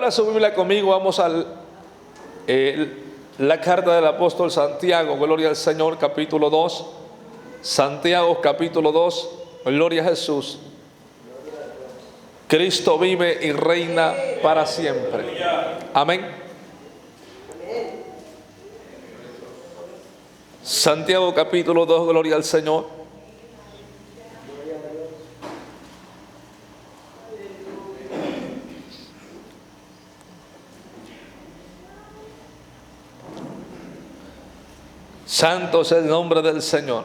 Abra su Biblia conmigo, vamos a la carta del apóstol Santiago, gloria al Señor, capítulo 2. Santiago, capítulo 2, gloria a Jesús. Cristo vive y reina para siempre. Amén. Santiago, capítulo 2, gloria al Señor. Santo es el nombre del Señor.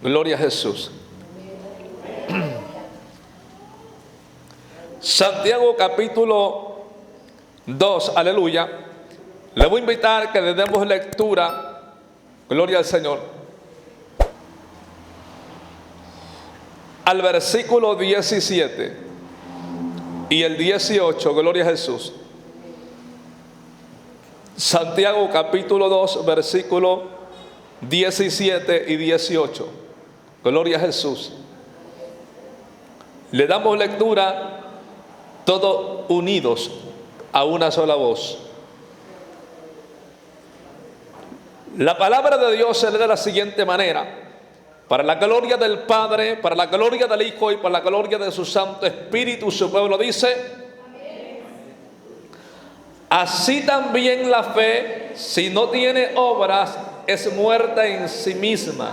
Gloria a Jesús. Santiago capítulo 2, aleluya. Le voy a invitar que le demos lectura, gloria al Señor, al versículo 17 y el 18, gloria a Jesús. Santiago capítulo 2, versículo 17 y 18, gloria a Jesús. Le damos lectura todos unidos a una sola voz. La palabra de Dios se lee de la siguiente manera: para la gloria del Padre, para la gloria del Hijo y para la gloria de su Santo Espíritu. Su pueblo dice: así también la fe, si no tiene obras, es muerta en sí misma.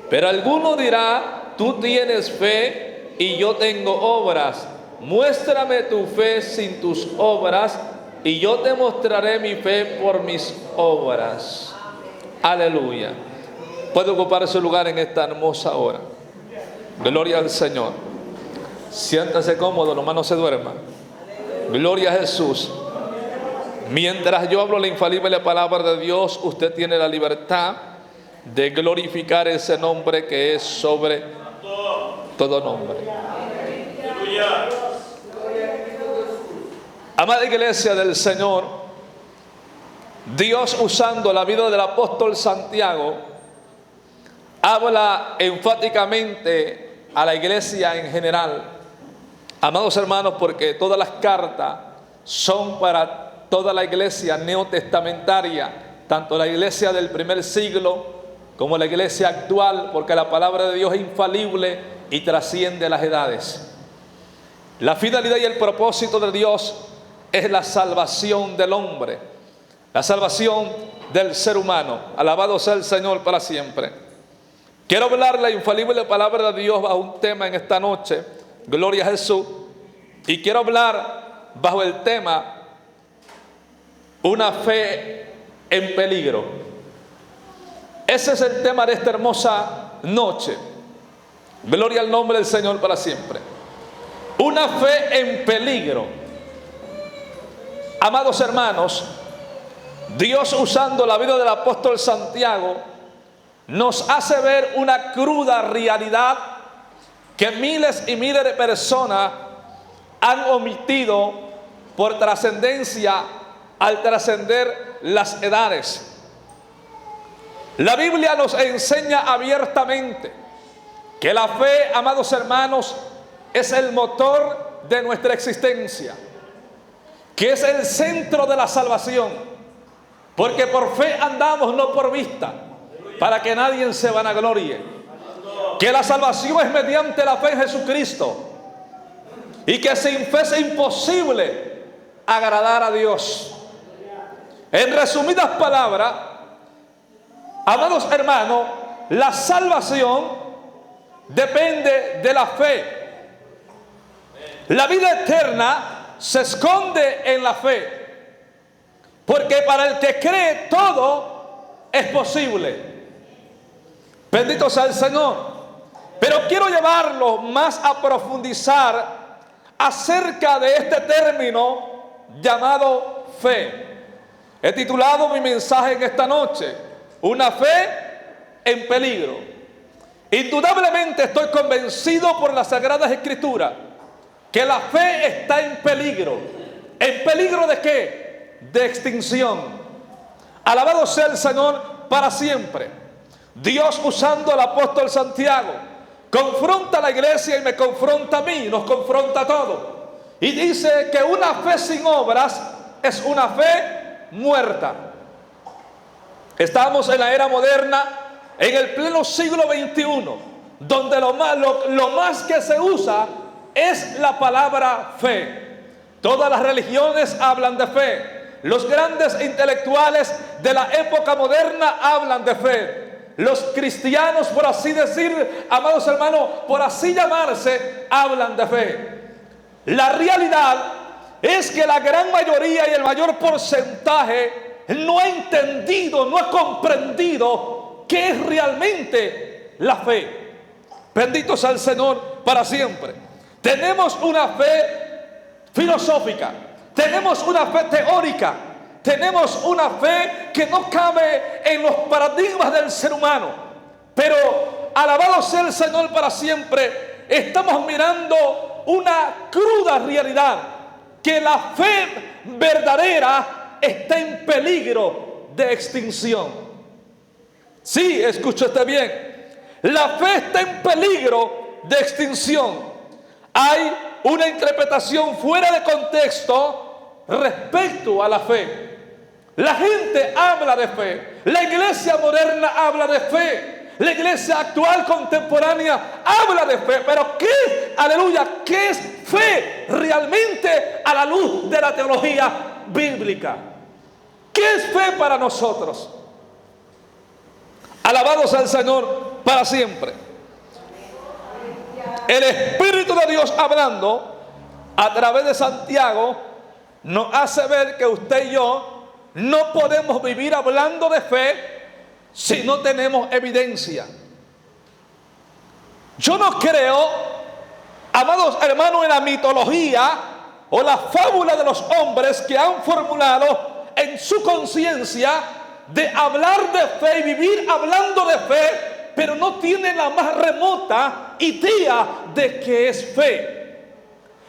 Pero alguno dirá: tú tienes fe y yo tengo obras. Muéstrame tu fe sin tus obras y yo te mostraré mi fe por mis obras. Aleluya. Puede ocupar su lugar en esta hermosa hora. Gloria al Señor. Siéntase cómodo, nomás no se duerma. Gloria a Jesús. Mientras yo hablo la infalible palabra de Dios, usted tiene la libertad de glorificar ese nombre que es sobre todo nombre. Amada iglesia del Señor, Dios, usando la vida del apóstol Santiago, habla enfáticamente a la iglesia en general. Amados hermanos, porque todas las cartas son para toda la iglesia neotestamentaria, tanto la iglesia del primer siglo como la iglesia actual, porque la palabra de Dios es infalible y trasciende las edades. La finalidad y el propósito de Dios es la salvación del hombre, la salvación del ser humano. Alabado sea el Señor para siempre. Quiero hablar la infalible palabra de Dios bajo un tema en esta noche, gloria a Jesús, y quiero hablar bajo el tema una fe en peligro. Ese es el tema de esta hermosa noche. Gloria al nombre del Señor para siempre. Una fe en peligro. Amados hermanos, Dios, usando la vida del apóstol Santiago, nos hace ver una cruda realidad que miles y miles de personas han omitido por trascendencia al trascender las edades. La Biblia nos enseña abiertamente que la fe, amados hermanos, es el motor de nuestra existencia, que es el centro de la salvación, porque por fe andamos, no por vista, para que nadie se vanaglorie. Que la salvación es mediante la fe en Jesucristo y que sin fe es imposible agradar a Dios. En resumidas palabras, amados hermanos, la salvación depende de la fe. La vida eterna se esconde en la fe, porque para el que cree todo es posible. Bendito sea el Señor. Pero quiero llevarlo más a profundizar acerca de este término llamado fe. He titulado mi mensaje en esta noche: una fe en peligro. Indudablemente estoy convencido por las Sagradas Escrituras que la fe está en peligro. ¿En peligro de qué? De extinción. Alabado sea el Señor para siempre. Dios, usando al apóstol Santiago, confronta a la iglesia y me confronta a mí, nos confronta a todos. Y dice que una fe sin obras es una fe muerta. Estamos en la era moderna, en el pleno siglo XXI, donde lo más que se usa es la palabra fe. Todas las religiones hablan de fe. Los grandes intelectuales de la época moderna hablan de fe. Los cristianos, por así decir, amados hermanos, por así llamarse, hablan de fe. La realidad es que la gran mayoría y el mayor porcentaje no ha entendido, no ha comprendido qué es realmente la fe. Bendito sea el Señor para siempre. Tenemos una fe filosófica, tenemos una fe teórica, tenemos una fe que no cabe en los paradigmas del ser humano. Pero alabado sea el Señor para siempre, estamos mirando una cruda realidad, que la fe verdadera está en peligro de extinción. Sí, escúchate bien, la fe está en peligro de extinción. Hay una interpretación fuera de contexto respecto a la fe. La gente habla de fe, la iglesia moderna habla de fe, la iglesia actual contemporánea habla de fe, pero ¿qué? Aleluya, ¿qué es fe realmente a la luz de la teología bíblica? ¿Qué es fe para nosotros? Alabados al Señor para siempre. El Espíritu de Dios hablando a través de Santiago nos hace ver que usted y yo no podemos vivir hablando de fe si no tenemos evidencia. Yo no creo, amados hermanos, en la mitología o la fábula de los hombres que han formulado en su conciencia de hablar de fe y vivir hablando de fe, pero no tienen la más remota idea de qué es fe.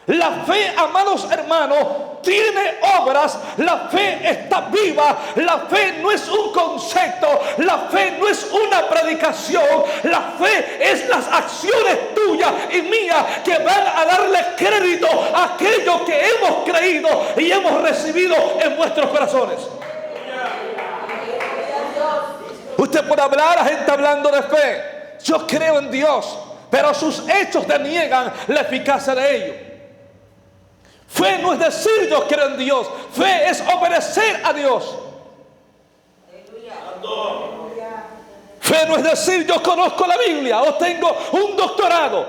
La fe, amados hermanos, tiene obras. La fe está viva. La fe no es un concepto. La fe no es una predicación. La fe es las acciones tuyas y mías que van a darle crédito a aquello que hemos creído y hemos recibido en vuestros corazones. Usted puede hablar a gente hablando de fe. Yo creo en Dios, pero sus hechos deniegan la eficacia de ello. Fe no es decir yo creo en Dios. Fe es obedecer a Dios. Fe no es decir yo conozco la Biblia o tengo un doctorado.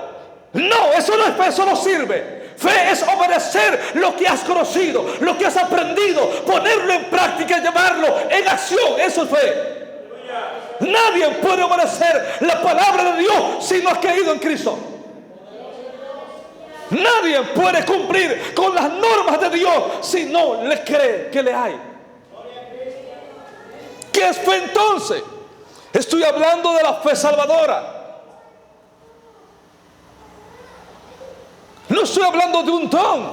No, eso no es fe, eso no sirve. Fe es obedecer lo que has conocido, lo que has aprendido, ponerlo en práctica y llevarlo en acción. Eso es fe. Nadie puede obedecer la palabra de Dios si no ha creído en Cristo. Nadie puede cumplir con las normas de Dios si no le cree que le hay. ¿Qué es fe entonces? Estoy hablando de la fe salvadora. No estoy hablando de un don.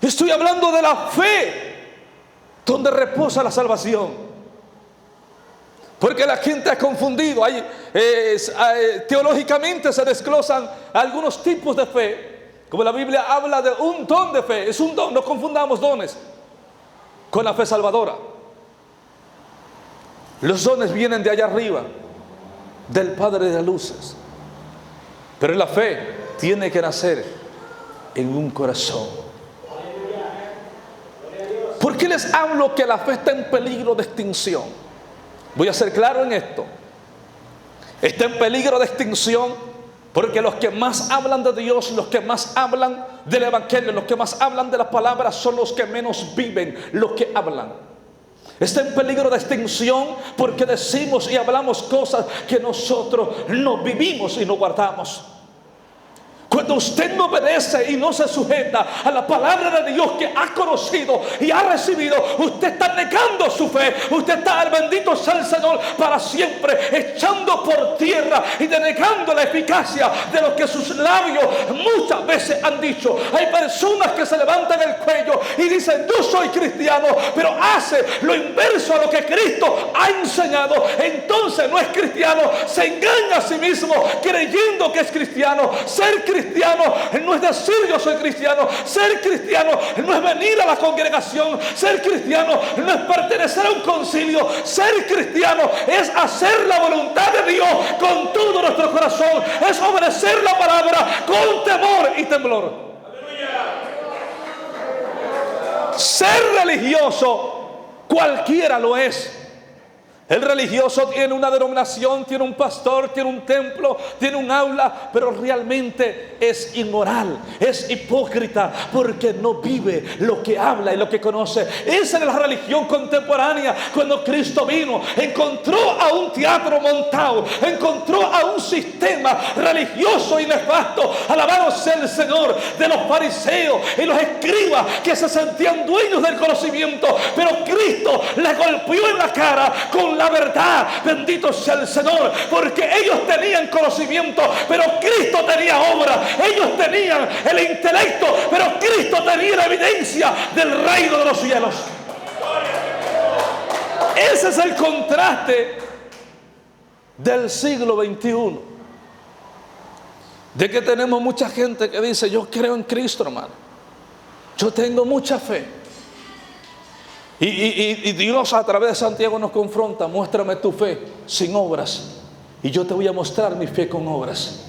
Estoy hablando de la fe donde reposa la salvación. Porque la gente ha confundido. Teológicamente se desglosan algunos tipos de fe. Como la Biblia habla de un don de fe. Es un don, no confundamos dones con la fe salvadora. Los dones vienen de allá arriba, del Padre de las luces. Pero la fe tiene que nacer en un corazón. ¿Por qué les hablo que la fe está en peligro de extinción? Voy a ser claro en esto. Está en peligro de extinción porque los que más hablan de Dios, los que más hablan del Evangelio, los que más hablan de las palabras son los que menos viven los que hablan. Está en peligro de extinción porque decimos y hablamos cosas que nosotros no vivimos y no guardamos. Cuando usted no obedece y no se sujeta a la palabra de Dios que ha conocido y ha recibido, usted está negando su fe. Usted está, bendito sea el Señor, para siempre echando por tierra y denegando la eficacia de lo que sus labios muchas veces han dicho. Hay personas que se levantan el cuello y dicen: yo soy cristiano, pero hace lo inverso a lo que Cristo ha enseñado. Entonces no es cristiano, se engaña a sí mismo creyendo que es cristiano. Ser cristiano no es decir yo soy cristiano. Ser cristiano no es venir a la congregación. Ser cristiano no es pertenecer a un concilio. Ser cristiano es hacer la voluntad de Dios con todo nuestro corazón. Es obedecer la palabra con temor y temblor. Ser religioso, cualquiera lo es. El religioso tiene una denominación, tiene un pastor, tiene un templo, tiene un aula, pero realmente es inmoral, es hipócrita, porque no vive lo que habla y lo que conoce. Esa es la religión contemporánea. Cuando Cristo vino, encontró a un teatro montado, encontró a un sistema religioso y nefasto, alabado sea el Señor, de los fariseos y los escribas que se sentían dueños del conocimiento, pero Cristo les golpeó en la cara con la verdad. Bendito sea el Señor, porque ellos tenían conocimiento, pero Cristo tenía obra. Ellos tenían el intelecto, pero Cristo tenía la evidencia del reino de los cielos. Ese es el contraste del siglo XXI, de que tenemos mucha gente que dice: yo creo en Cristo, hermano, yo tengo mucha fe. Y Dios a través de Santiago nos confronta: muéstrame tu fe sin obras y yo te voy a mostrar mi fe con obras.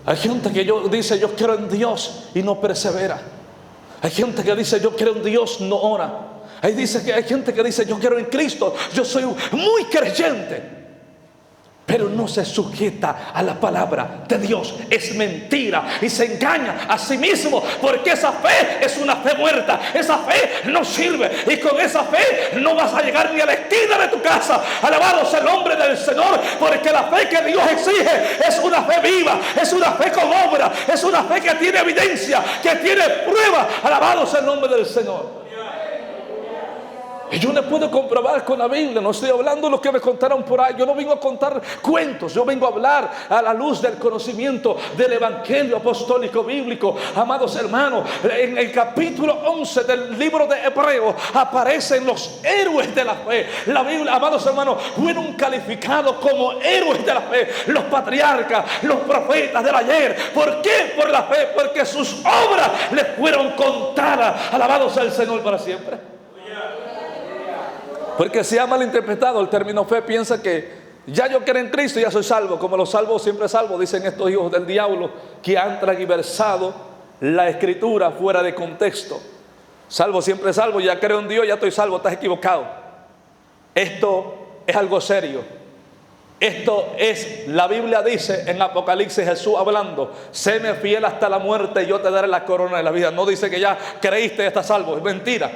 Hay gente que dice: yo creo en Dios y no persevera. Hay gente que dice: yo creo en Dios, no ora. Hay gente que dice: yo creo en Cristo, yo soy muy creyente, pero no se sujeta a la palabra de Dios. Es mentira y se engaña a sí mismo, porque esa fe es una fe muerta. Esa fe no sirve, y con esa fe no vas a llegar ni a la esquina de tu casa. Alabado sea el nombre del Señor, porque la fe que Dios exige es una fe viva, es una fe con obra, es una fe que tiene evidencia, que tiene prueba. Alabado sea el nombre del Señor. Y yo no puedo comprobar con la Biblia. No estoy hablando de lo que me contaron por ahí. Yo no vengo a contar cuentos. Yo vengo a hablar a la luz del conocimiento del Evangelio apostólico bíblico. Amados hermanos, en el capítulo 11 del libro de Hebreos aparecen los héroes de la fe. La Biblia, amados hermanos, fueron calificados como héroes de la fe. Los patriarcas, los profetas del ayer. ¿Por qué? Por la fe. Porque sus obras les fueron contadas. Alabado sea el Señor para siempre. Porque se ha malinterpretado el término fe. Piensa que ya yo creo en Cristo y ya soy salvo. Como los salvos siempre salvos, dicen estos hijos del diablo que han transversado la escritura fuera de contexto. Salvo siempre salvo, ya creo en Dios, ya estoy salvo. Estás equivocado. Esto es algo serio. Esto es, la Biblia dice en Apocalipsis, Jesús hablando: séme fiel hasta la muerte y yo te daré la corona de la vida. No dice que ya creíste y estás salvo. Es mentira.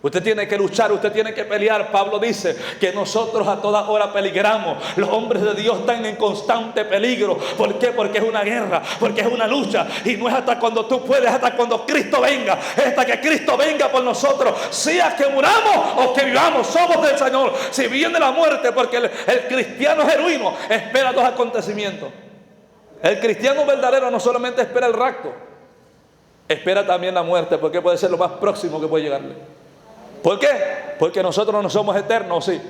Usted tiene que luchar, usted tiene que pelear. Pablo dice que nosotros a toda hora peligramos. Los hombres de Dios están en constante peligro. ¿Por qué? Porque es una guerra, porque es una lucha. Y no es hasta cuando tú puedes, hasta cuando Cristo venga. Es hasta que Cristo venga por nosotros. Sea que muramos o que vivamos, somos del Señor. Si viene la muerte, porque el cristiano genuino espera dos acontecimientos. El cristiano verdadero no solamente espera el rapto, espera también la muerte, porque puede ser lo más próximo que puede llegarle. ¿Por qué? Porque nosotros no somos eternos, sí.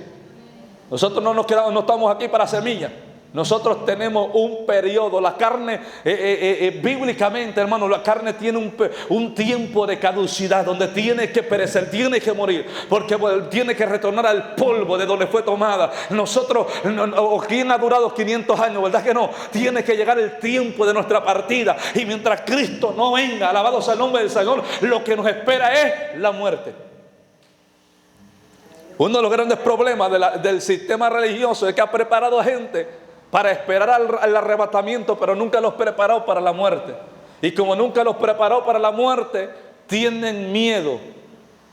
Nosotros no nos quedamos, no estamos aquí para semillas. Nosotros tenemos un periodo. La carne, bíblicamente, hermano, la carne tiene un tiempo de caducidad donde tiene que perecer, tiene que morir, porque tiene que retornar al polvo de donde fue tomada. Nosotros, ¿quién ha durado 500 años? ¿Verdad que no? Tiene que llegar el tiempo de nuestra partida. Y mientras Cristo no venga, alabado sea el nombre del Señor, lo que nos espera es la muerte. Uno de los grandes problemas del sistema religioso es que ha preparado a gente para esperar al arrebatamiento, pero nunca los preparó para la muerte. Y como nunca los preparó para la muerte, tienen miedo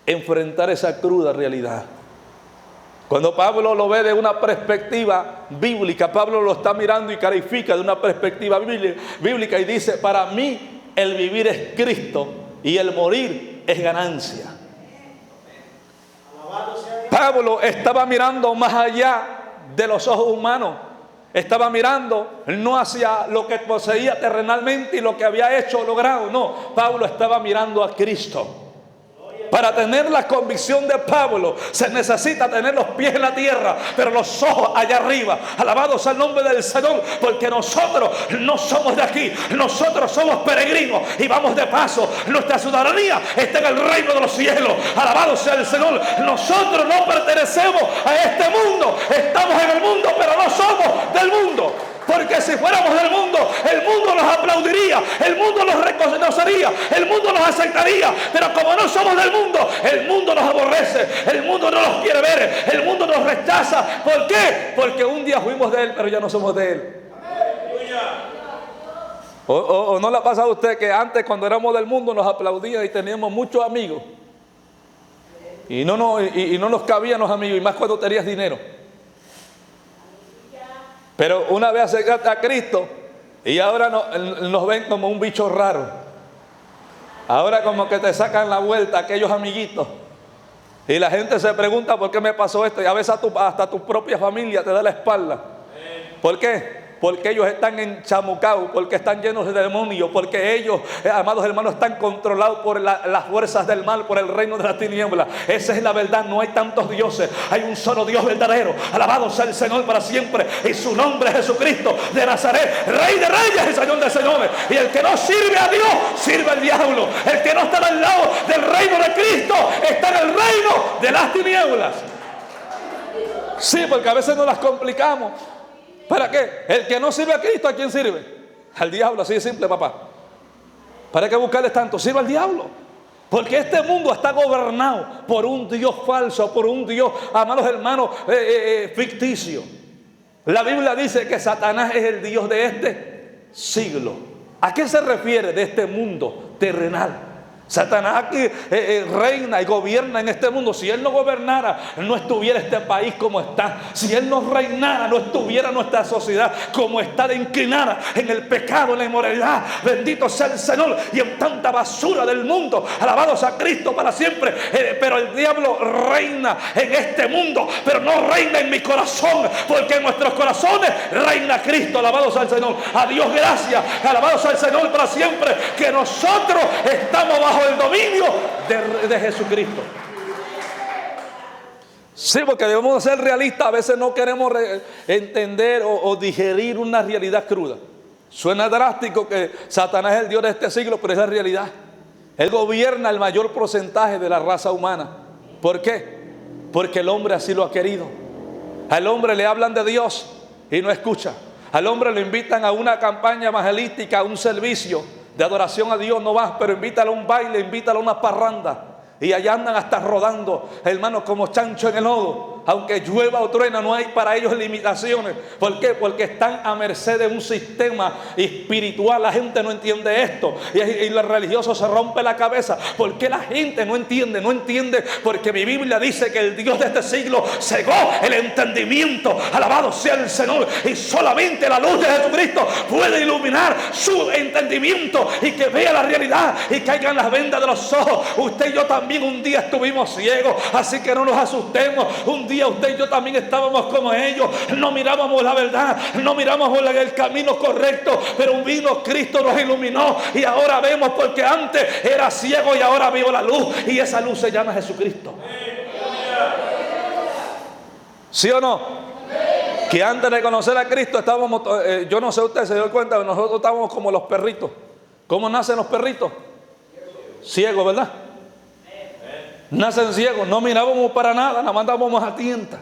a enfrentar esa cruda realidad. Cuando Pablo lo ve de una perspectiva bíblica, Pablo lo está mirando y califica de una perspectiva bíblica y dice: para mí el vivir es Cristo y el morir es ganancia. Pablo estaba mirando más allá de los ojos humanos. Estaba mirando no hacia lo que poseía terrenalmente y lo que había hecho o logrado. No, Pablo estaba mirando a Cristo. Para tener la convicción de Pablo se necesita tener los pies en la tierra, pero los ojos allá arriba. Alabado sea el nombre del Señor, porque nosotros no somos de aquí, nosotros somos peregrinos y vamos de paso. Nuestra ciudadanía está en el reino de los cielos. Alabado sea el Señor. Nosotros no pertenecemos a este mundo, estamos en el mundo, pero no somos del mundo. Porque si fuéramos del mundo, el mundo nos aplaudiría, el mundo nos reconocería, el mundo nos aceptaría. Pero como no somos del mundo, el mundo nos aborrece, el mundo no nos quiere ver, el mundo nos rechaza. ¿Por qué? Porque un día fuimos de él, pero ya no somos de él. ¿O no le ha pasado a usted que antes, cuando éramos del mundo, nos aplaudían y teníamos muchos amigos? Y no nos cabían los amigos, y más cuando tenías dinero. Pero una vez acercaste a Cristo y ahora nos ven como un bicho raro. Ahora como que te sacan la vuelta aquellos amiguitos. Y la gente se pregunta por qué me pasó esto. Y a veces hasta tu propia familia te da la espalda. ¿Por qué? Porque ellos están enchamucados, porque están llenos de demonios, porque ellos, amados hermanos, están controlados por las fuerzas del mal, por el reino de la tiniebla. Esa es la verdad, no hay tantos dioses, hay un solo Dios verdadero. Alabado sea el Señor para siempre, y su nombre es Jesucristo de Nazaret, Rey de reyes y Señor de señores. Y el que no sirve a Dios, sirve al diablo. El que no está al lado del reino de Cristo, está en el reino de las tinieblas. Sí, porque a veces nos las complicamos. ¿Para qué? El que no sirve a Cristo, ¿a quién sirve? Al diablo, así de simple, papá. ¿Para qué buscarles tanto? Sirve al diablo. Porque este mundo está gobernado por un Dios falso, por un Dios, amados hermanos, ficticio. La Biblia dice que Satanás es el Dios de este siglo. ¿A qué se refiere de este mundo terrenal? Satanás aquí reina y gobierna en este mundo. Si él no gobernara, no estuviera este país como está. Si él no reinara, no estuviera nuestra sociedad como está, de inclinada en el pecado, en la inmoralidad. Bendito sea el Señor. Y en tanta basura del mundo. Alabados a Cristo para siempre. Pero el diablo reina en este mundo, pero no reina en mi corazón, porque en nuestros corazones reina Cristo. Alabados al Señor. A Dios gracias. Alabados al Señor para siempre, que nosotros estamos bajo el dominio de Jesucristo. Sí, porque debemos ser realistas. A veces no queremos entender o digerir una realidad cruda. Suena drástico que Satanás es el Dios de este siglo, pero es la realidad. Él gobierna el mayor porcentaje de la raza humana. ¿Por qué? Porque el hombre así lo ha querido. Al hombre le hablan de Dios y no escucha. Al hombre lo invitan a una campaña evangelística, a un servicio de adoración a Dios, no vas, pero invítalo a un baile, invítalo a una parranda. Y allá andan hasta rodando, hermanos, como chancho en el lodo. Aunque llueva o truena, no hay para ellos limitaciones. ¿Por qué? Porque están a merced de un sistema espiritual. La gente no entiende esto. Y los religiosos se rompen la cabeza. ¿Por qué la gente no entiende? No entiende porque mi Biblia dice que el Dios de este siglo cegó el entendimiento. Alabado sea el Señor. Y solamente la luz de Jesucristo puede iluminar su entendimiento y que vea la realidad y caigan las vendas de los ojos. Usted y yo también un día estuvimos ciegos, así que no nos asustemos. Un día usted y yo también estábamos como ellos, no mirábamos la verdad, no mirábamos el camino correcto, pero vino Cristo, nos iluminó y ahora vemos, porque antes era ciego y ahora veo la luz, y esa luz se llama Jesucristo. ¿Sí o no? Que antes de conocer a Cristo estábamos, yo no sé, usted se dio cuenta, nosotros estábamos como los perritos. ¿Cómo nacen los perritos? Ciegos, ¿verdad? Nacen ciegos, no mirábamos para nada, nada más andábamos a tientas.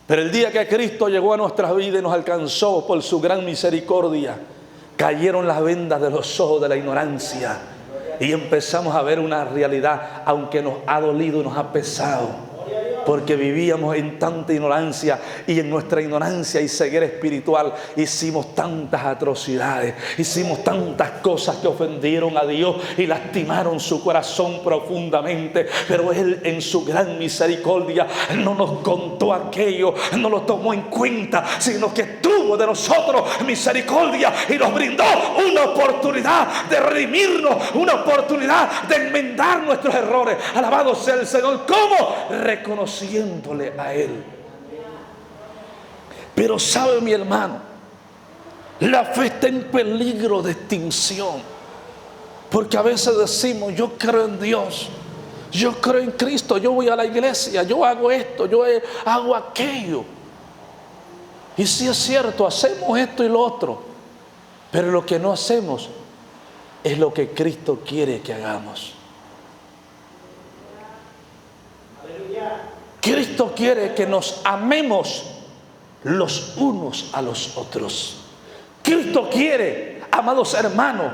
Pero el día que Cristo llegó a nuestras vidas y nos alcanzó por su gran misericordia, cayeron las vendas de los ojos de la ignorancia y empezamos a ver una realidad, aunque nos ha dolido y nos ha pesado. porque vivíamos en tanta ignorancia, y en nuestra ignorancia y ceguera espiritual hicimos tantas atrocidades, hicimos tantas cosas que ofendieron a Dios y lastimaron su corazón profundamente. Pero Él, en su gran misericordia, no nos contó aquello, no lo tomó en cuenta, sino que tuvo de nosotros misericordia y nos brindó una oportunidad de redimirnos, una oportunidad de enmendar nuestros errores. Alabado sea el Señor. ¿Cómo? Reconociéndole a Él. Pero sabe, mi hermano, la fe está en peligro de extinción, porque a veces decimos: yo creo en Dios, yo creo en Cristo, yo voy a la iglesia, yo hago esto, yo hago aquello. Y sí es cierto, hacemos esto y lo otro, pero lo que no hacemos es lo que Cristo quiere que hagamos. Cristo quiere que nos amemos los unos a los otros. Cristo quiere, amados hermanos,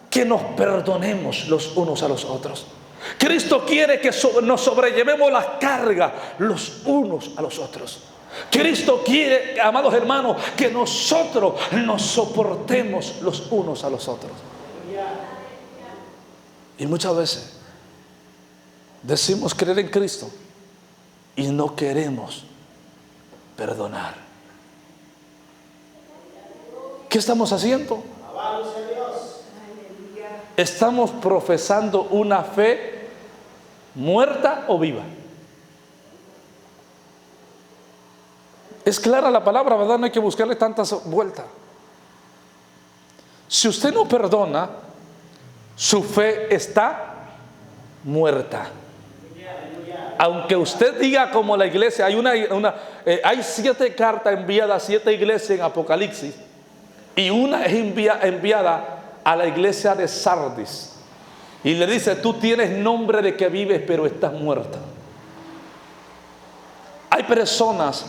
que nos perdonemos los unos a los otros. Cristo quiere que nos sobrellevemos las cargas los unos a los otros. Cristo quiere, amados hermanos, que nosotros nos soportemos los unos a los otros. Y muchas veces decimos creer en Cristo y no queremos perdonar. ¿Qué estamos haciendo? ¿Estamos profesando una fe muerta o viva? Es clara la palabra, ¿verdad? No hay que buscarle tantas vueltas. Si usted no perdona, su fe está muerta. Aunque usted diga como la iglesia, hay 7 cartas enviadas a 7 iglesias en Apocalipsis, y una es enviada a la iglesia de Sardis, y le dice: tú tienes nombre de que vives, pero estás muerta. Hay personas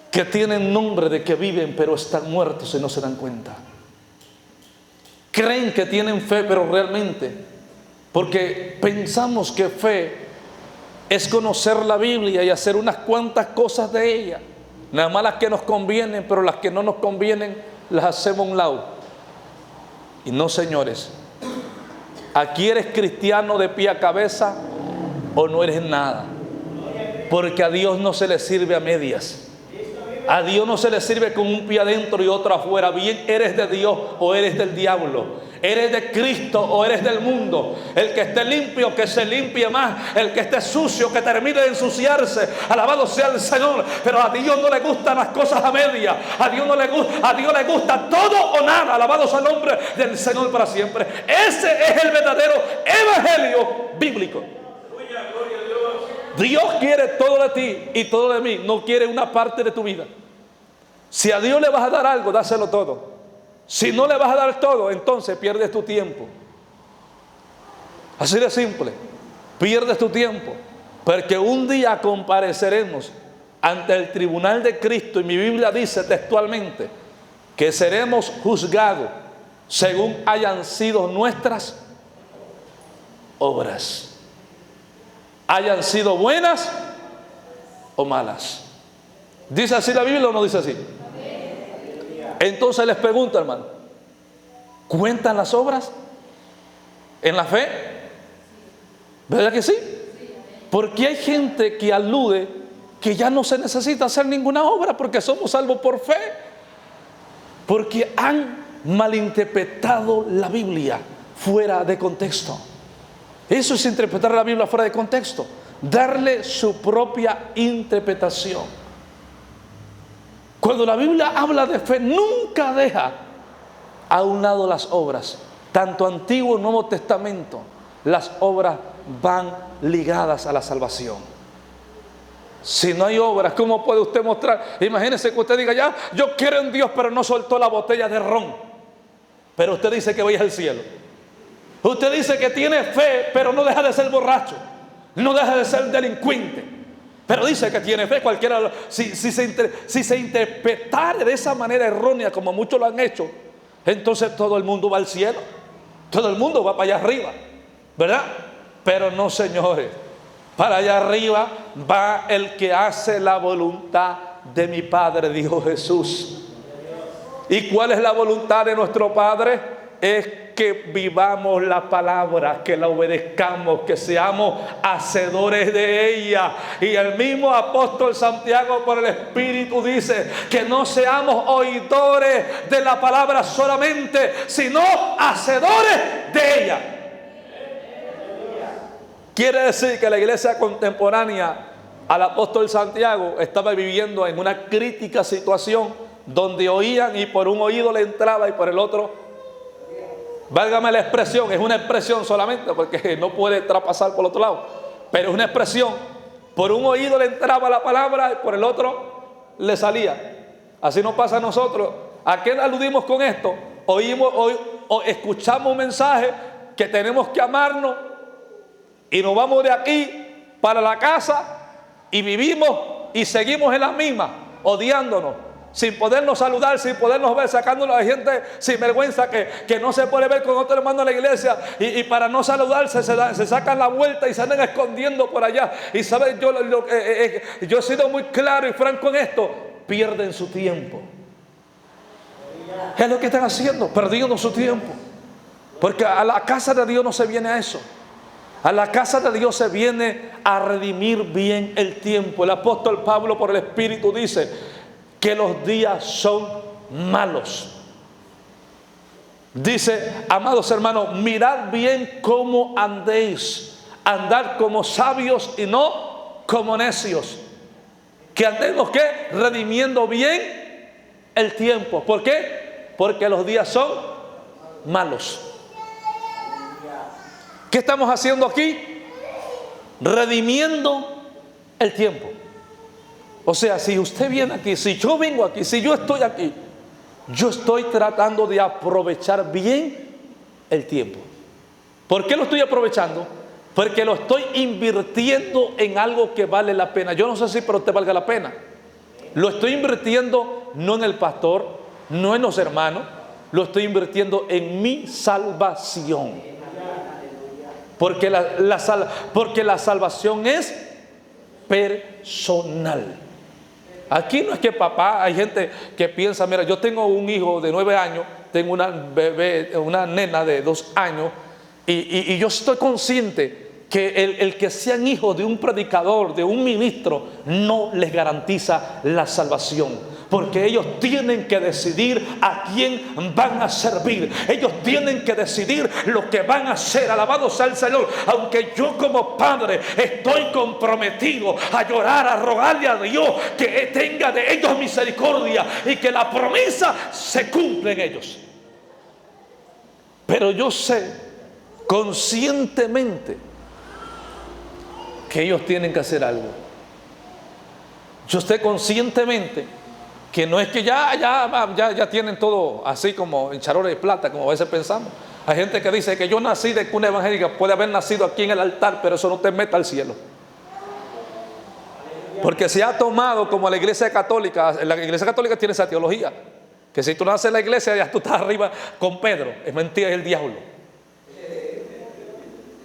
que tienen nombre de que viven, pero están muertos y no se dan cuenta. Creen que tienen fe, pero realmente, porque pensamos que fe es conocer la Biblia y hacer unas cuantas cosas de ella, nada más las que nos convienen, pero las que no nos convienen las hacemos a un lado. Y no, señores, aquí eres cristiano de pie a cabeza o no eres nada, porque a Dios no se le sirve a medias. A Dios no se le sirve con un pie adentro y otro afuera. Bien, eres de Dios o eres del diablo. Eres de Cristo o eres del mundo. El que esté limpio, que se limpie más. El que esté sucio, que termine de ensuciarse. Alabado sea el Señor. Pero a Dios no le gustan las cosas a media. A Dios le gusta todo o nada. Alabado sea el nombre del Señor para siempre. Ese es el verdadero evangelio bíblico. Dios quiere todo de ti y todo de mí, no quiere una parte de tu vida. Si a Dios le vas a dar algo, dáselo todo. Si no le vas a dar todo, entonces pierdes tu tiempo. Así de simple. Pierdes tu tiempo, porque un día compareceremos ante el tribunal de Cristo, y mi Biblia dice textualmente que seremos juzgados según hayan sido nuestras obras, hayan sido buenas o malas. ¿Dice así la Biblia o no dice así? Entonces les pregunto, hermano, ¿cuentan las obras en la fe? ¿Verdad que sí? Porque hay gente que alude que ya no se necesita hacer ninguna obra porque somos salvos por fe, porque han malinterpretado la Biblia fuera de contexto. Eso es interpretar la Biblia fuera de contexto, darle su propia interpretación. Cuando la Biblia habla de fe, nunca deja a un lado las obras. Tanto Antiguo como Nuevo Testamento, las obras van ligadas a la salvación. Si no hay obras, ¿cómo puede usted mostrar? Imagínese que usted diga: ya, yo quiero en Dios, pero no soltó la botella de ron, pero usted dice que vaya al cielo. Usted dice que tiene fe, pero no deja de ser borracho, no deja de ser delincuente, pero dice que tiene fe. Cualquiera, si se interpretara de esa manera errónea, como muchos lo han hecho, entonces todo el mundo va al cielo, todo el mundo va para allá arriba, ¿verdad? Pero no, señores. Para allá arriba va el que hace la voluntad de mi Padre, dijo Jesús. ¿Y cuál es la voluntad de nuestro Padre? Es que vivamos la palabra, que la obedezcamos, que seamos hacedores de ella. Y el mismo apóstol Santiago por el Espíritu dice que no seamos oidores de la palabra solamente, sino hacedores de ella. Quiere decir que la iglesia contemporánea al apóstol Santiago estaba viviendo en una crítica situación donde oían y por un oído le entraba y por el otro, válgame la expresión, es una expresión solamente porque no puede traspasar por el otro lado, pero es una expresión, por un oído le entraba la palabra y por el otro le salía. Así nos pasa a nosotros. ¿A qué aludimos con esto? Escuchamos un mensaje que tenemos que amarnos y nos vamos de aquí para la casa y vivimos y seguimos en la misma, odiándonos, sin podernos saludar, sin podernos ver, sacándonos a gente sin vergüenza que no se puede ver con otro hermano en la iglesia y para no saludarse se sacan la vuelta y se andan escondiendo por allá. Y saben, yo he sido muy claro y franco en esto: pierden su tiempo. Es lo que están haciendo, perdiendo su tiempo, porque a la casa de Dios no se viene a eso. A la casa de Dios se viene a redimir bien el tiempo. El apóstol Pablo por el Espíritu dice que los días son malos. Dice: amados hermanos, mirad bien cómo andéis, andad como sabios y no como necios. Que andemos, ¿qué? Redimiendo bien el tiempo. ¿Por qué? Porque los días son malos. ¿Qué estamos haciendo aquí? Redimiendo el tiempo. O sea, si usted viene aquí, si yo vengo aquí, si yo estoy aquí, yo estoy tratando de aprovechar bien el tiempo. ¿Por qué lo estoy aprovechando? Porque lo estoy invirtiendo en algo que vale la pena. Yo no sé si para usted valga la pena. Lo estoy invirtiendo no en el pastor, no en los hermanos, lo estoy invirtiendo en mi salvación. Porque la salvación es personal. Aquí no es que papá, hay gente que piensa: mira, yo tengo un hijo de 9 años, tengo una bebé, una nena de 2 años, y yo estoy consciente que el que sean hijos de un predicador, de un ministro, no les garantiza la salvación. Porque ellos tienen que decidir a quién van a servir. Ellos tienen que decidir lo que van a hacer. Alabado sea el Señor. Aunque yo como padre estoy comprometido a llorar, a rogarle a Dios que tenga de ellos misericordia y que la promesa se cumpla en ellos. Pero yo sé conscientemente que ellos tienen que hacer algo. Yo sé conscientemente que no es que ya tienen todo así como en charola de plata, como a veces pensamos. Hay gente que dice que yo nací de cuna evangélica. Puede haber nacido aquí en el altar, pero eso no te meta al cielo. Porque se ha tomado como la iglesia católica. La iglesia católica tiene esa teología, que si tú naces en la iglesia ya tú estás arriba con Pedro. Es mentira, es el diablo.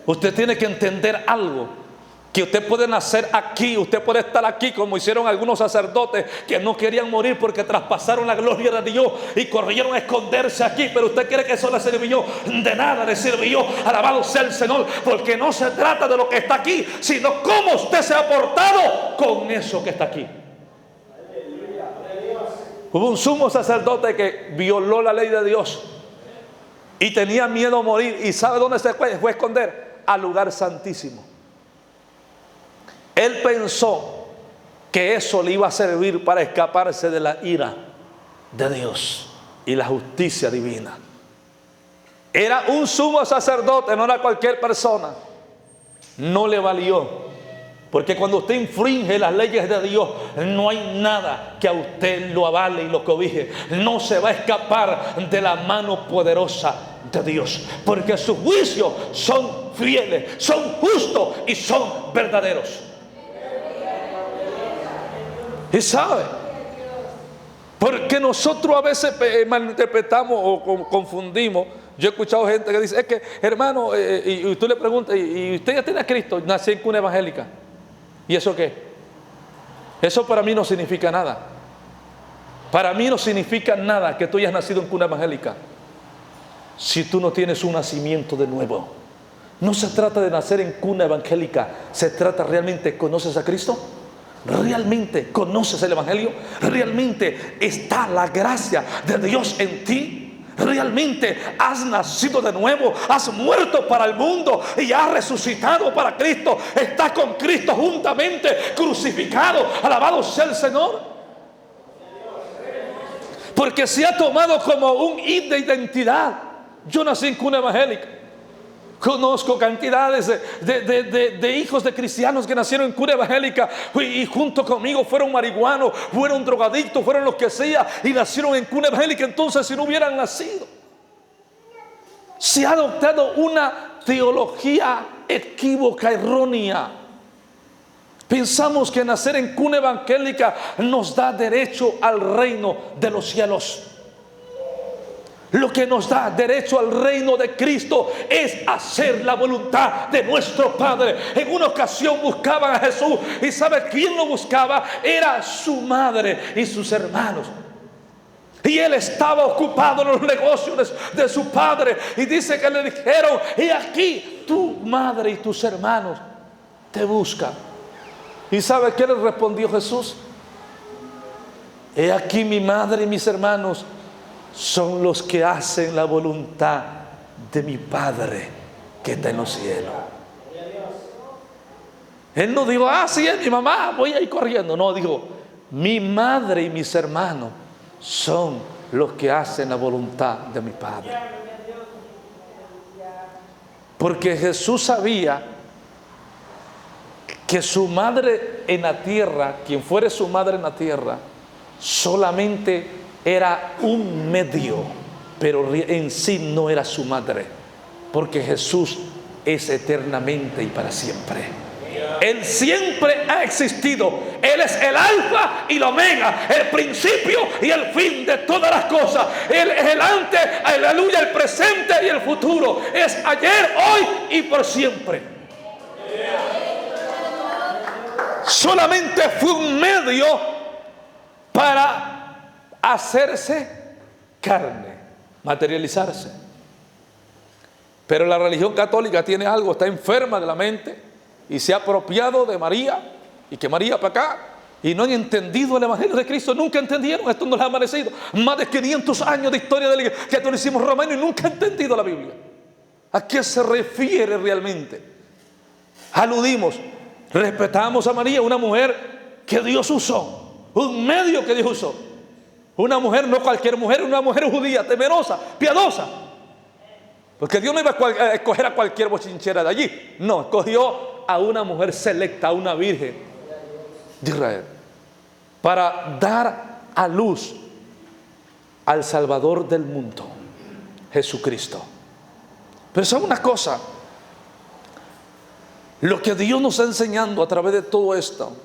Usted tiene que entender algo, que usted puede nacer aquí, usted puede estar aquí como hicieron algunos sacerdotes que no querían morir porque traspasaron la gloria de Dios y corrieron a esconderse aquí. Pero usted cree que eso le sirvió, de nada le sirvió. Alabado sea el Señor, porque no se trata de lo que está aquí, sino cómo usted se ha portado con eso que está aquí. Hubo un sumo sacerdote que violó la ley de Dios y tenía miedo a morir. ¿Y sabe dónde se fue a esconder? Al lugar santísimo. Él pensó que eso le iba a servir para escaparse de la ira de Dios y la justicia divina. Era un sumo sacerdote, no era cualquier persona. No le valió, porque cuando usted infringe las leyes de Dios, no hay nada que a usted lo avale y lo cobije. No se va a escapar de la mano poderosa de Dios, porque sus juicios son fieles, son justos y son verdaderos. Y sabe, porque nosotros a veces malinterpretamos o confundimos. Yo he escuchado gente que dice: es que hermano, y tú le preguntas: ¿y usted ya tiene a Cristo? Nací en cuna evangélica. ¿Y eso qué? Eso para mí no significa nada. Para mí no significa nada que tú hayas nacido en cuna evangélica si tú no tienes un nacimiento de nuevo. No se trata de nacer en cuna evangélica, se trata realmente, ¿conoces a Cristo? ¿Realmente conoces el Evangelio? ¿Realmente está la gracia de Dios en ti? ¿Realmente has nacido de nuevo? ¿Has muerto para el mundo y has resucitado para Cristo? ¿Estás con Cristo juntamente crucificado? Alabado sea el Señor. Porque se ha tomado como un hito de identidad. Yo nací en cuna evangélica. Conozco cantidades de hijos de cristianos que nacieron en cuna evangélica y junto conmigo fueron marihuanos, fueron drogadictos, fueron los que sea y nacieron en cuna evangélica. Entonces, si no hubieran nacido, se ha adoptado una teología equívoca, errónea. Pensamos que nacer en cuna evangélica nos da derecho al reino de los cielos. Lo que nos da derecho al reino de Cristo es hacer la voluntad de nuestro Padre. En una ocasión buscaban a Jesús y ¿sabe quién lo buscaba? Era su madre y sus hermanos. Y él estaba ocupado en los negocios de su padre. Y dice que le dijeron: y aquí tu madre y tus hermanos te buscan. ¿Y sabe qué le respondió Jesús? He aquí mi madre y mis hermanos son los que hacen la voluntad de mi Padre que está en los cielos. Él no dijo: sí, es mi mamá, voy a ir corriendo. No, dijo: mi madre y mis hermanos son los que hacen la voluntad de mi Padre. Porque Jesús sabía que su madre en la tierra, quien fuere su madre en la tierra, solamente era un medio, pero en sí no era su madre, porque Jesús es eternamente y para siempre. Él siempre ha existido. Él es el alfa y el omega, el principio y el fin de todas las cosas. Él es el antes, aleluya, el presente y el futuro. Es ayer, hoy y por siempre. Solamente fue un medio para hacerse carne, materializarse. Pero la religión católica tiene algo: está enferma de la mente y se ha apropiado de María, y que María para acá, y no han entendido el Evangelio de Cristo. Nunca entendieron. Esto no les ha amanecido más de 500 años de historia del catolicismo romano y nunca han entendido la Biblia. ¿A qué se refiere realmente? Aludimos, respetamos a María, una mujer que Dios usó, un medio que Dios usó. Una mujer, no cualquier mujer, una mujer judía, temerosa, piadosa. Porque Dios no iba a escoger a cualquier bochinchera de allí. No, escogió a una mujer selecta, a una virgen de Israel, para dar a luz al Salvador del mundo, Jesucristo. Pero ¿sabe una cosa? Lo que Dios nos está enseñando a través de todo esto,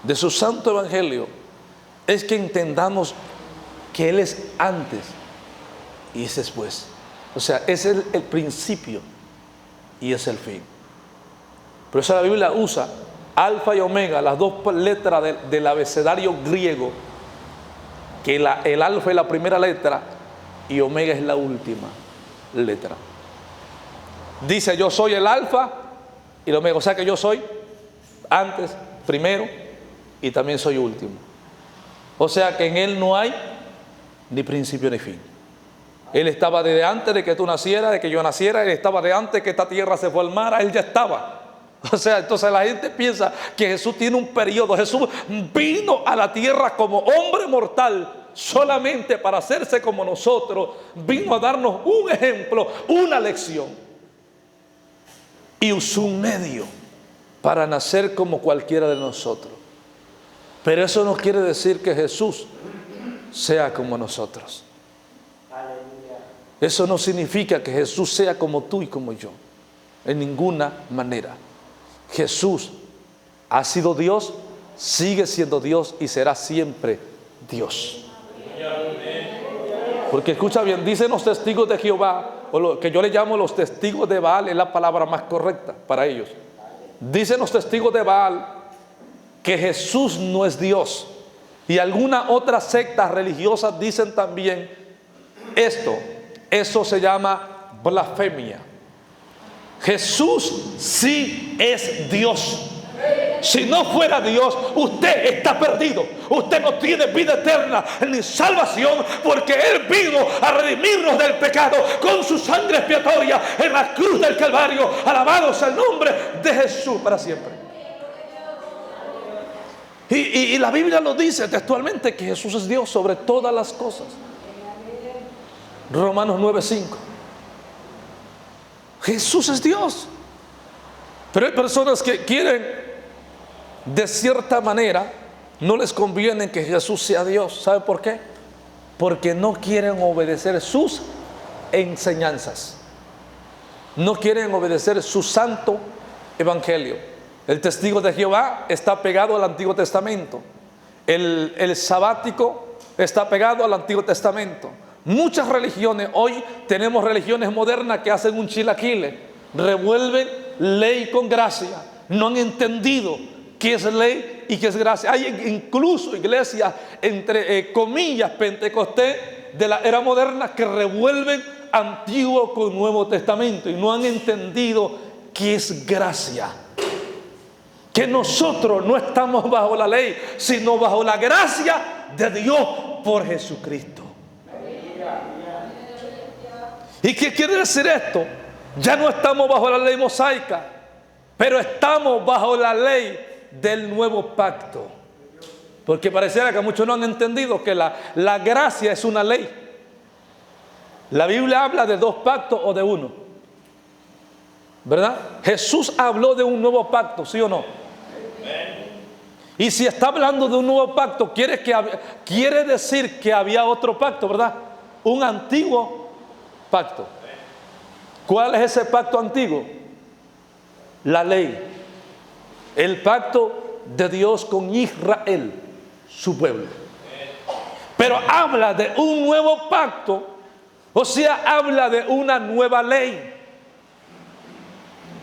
de su santo evangelio, es que entendamos que Él es antes y es después. O sea, es el principio y es el fin. Por eso la Biblia usa alfa y omega, las dos letras del abecedario griego, que el alfa es la primera letra y omega es la última letra. Dice: yo soy el alfa y el omega. O sea que yo soy antes, primero y también soy último. O sea que en Él no hay ni principio ni fin. Él estaba desde antes de que tú nacieras, de que yo naciera. Él estaba de antes que esta tierra se formara. Él ya estaba. O sea, entonces la gente piensa que Jesús tiene un periodo. Jesús vino a la tierra como hombre mortal solamente para hacerse como nosotros. Vino a darnos un ejemplo, una lección. Y usó un medio para nacer como cualquiera de nosotros. Pero eso no quiere decir que Jesús sea como nosotros. Eso no significa que Jesús sea como tú y como yo. En ninguna manera. Jesús ha sido Dios, sigue siendo Dios y será siempre Dios. Porque escucha bien, dicen los testigos de Jehová, o lo que yo le llamo los testigos de Baal, es la palabra más correcta para ellos. dicen los testigos de Baal que Jesús no es Dios. Y algunas otras sectas religiosas dicen también esto. Eso se llama blasfemia. Jesús sí es Dios. Si no fuera Dios, usted está perdido. Usted no tiene vida eterna ni salvación, porque Él vino a redimirnos del pecado con su sangre expiatoria en la cruz del Calvario. Alabado sea el nombre de Jesús para siempre. Y la Biblia lo dice textualmente, que Jesús es Dios sobre todas las cosas. Romanos 9:5. Jesús es Dios. Pero hay personas que quieren, de cierta manera, no les conviene que Jesús sea Dios. ¿Sabe por qué? Porque no quieren obedecer sus enseñanzas. No quieren obedecer su santo evangelio. El testigo de Jehová está pegado al Antiguo Testamento. El sabático está pegado al Antiguo Testamento. Muchas religiones, hoy tenemos religiones modernas que hacen un chilaquile, revuelven ley con gracia. No han entendido qué es ley y qué es gracia. Hay incluso iglesias, entre comillas, pentecostés de la era moderna, que revuelven Antiguo con Nuevo Testamento y no han entendido qué es gracia. Que nosotros no estamos bajo la ley, sino bajo la gracia de Dios por Jesucristo. ¿Y qué quiere decir esto? Ya no estamos bajo la ley mosaica, pero estamos bajo la ley del nuevo pacto. Porque pareciera que muchos no han entendido que la gracia es una ley. La Biblia habla de 2 pactos o de uno, ¿verdad? Jesús habló de un nuevo pacto, ¿sí o no? Y si está hablando de un nuevo pacto, quiere decir que había otro pacto, ¿verdad? Un antiguo pacto. ¿Cuál es ese pacto antiguo? La ley. El pacto de Dios con Israel, su pueblo. Pero habla de un nuevo pacto, o sea, habla de una nueva ley.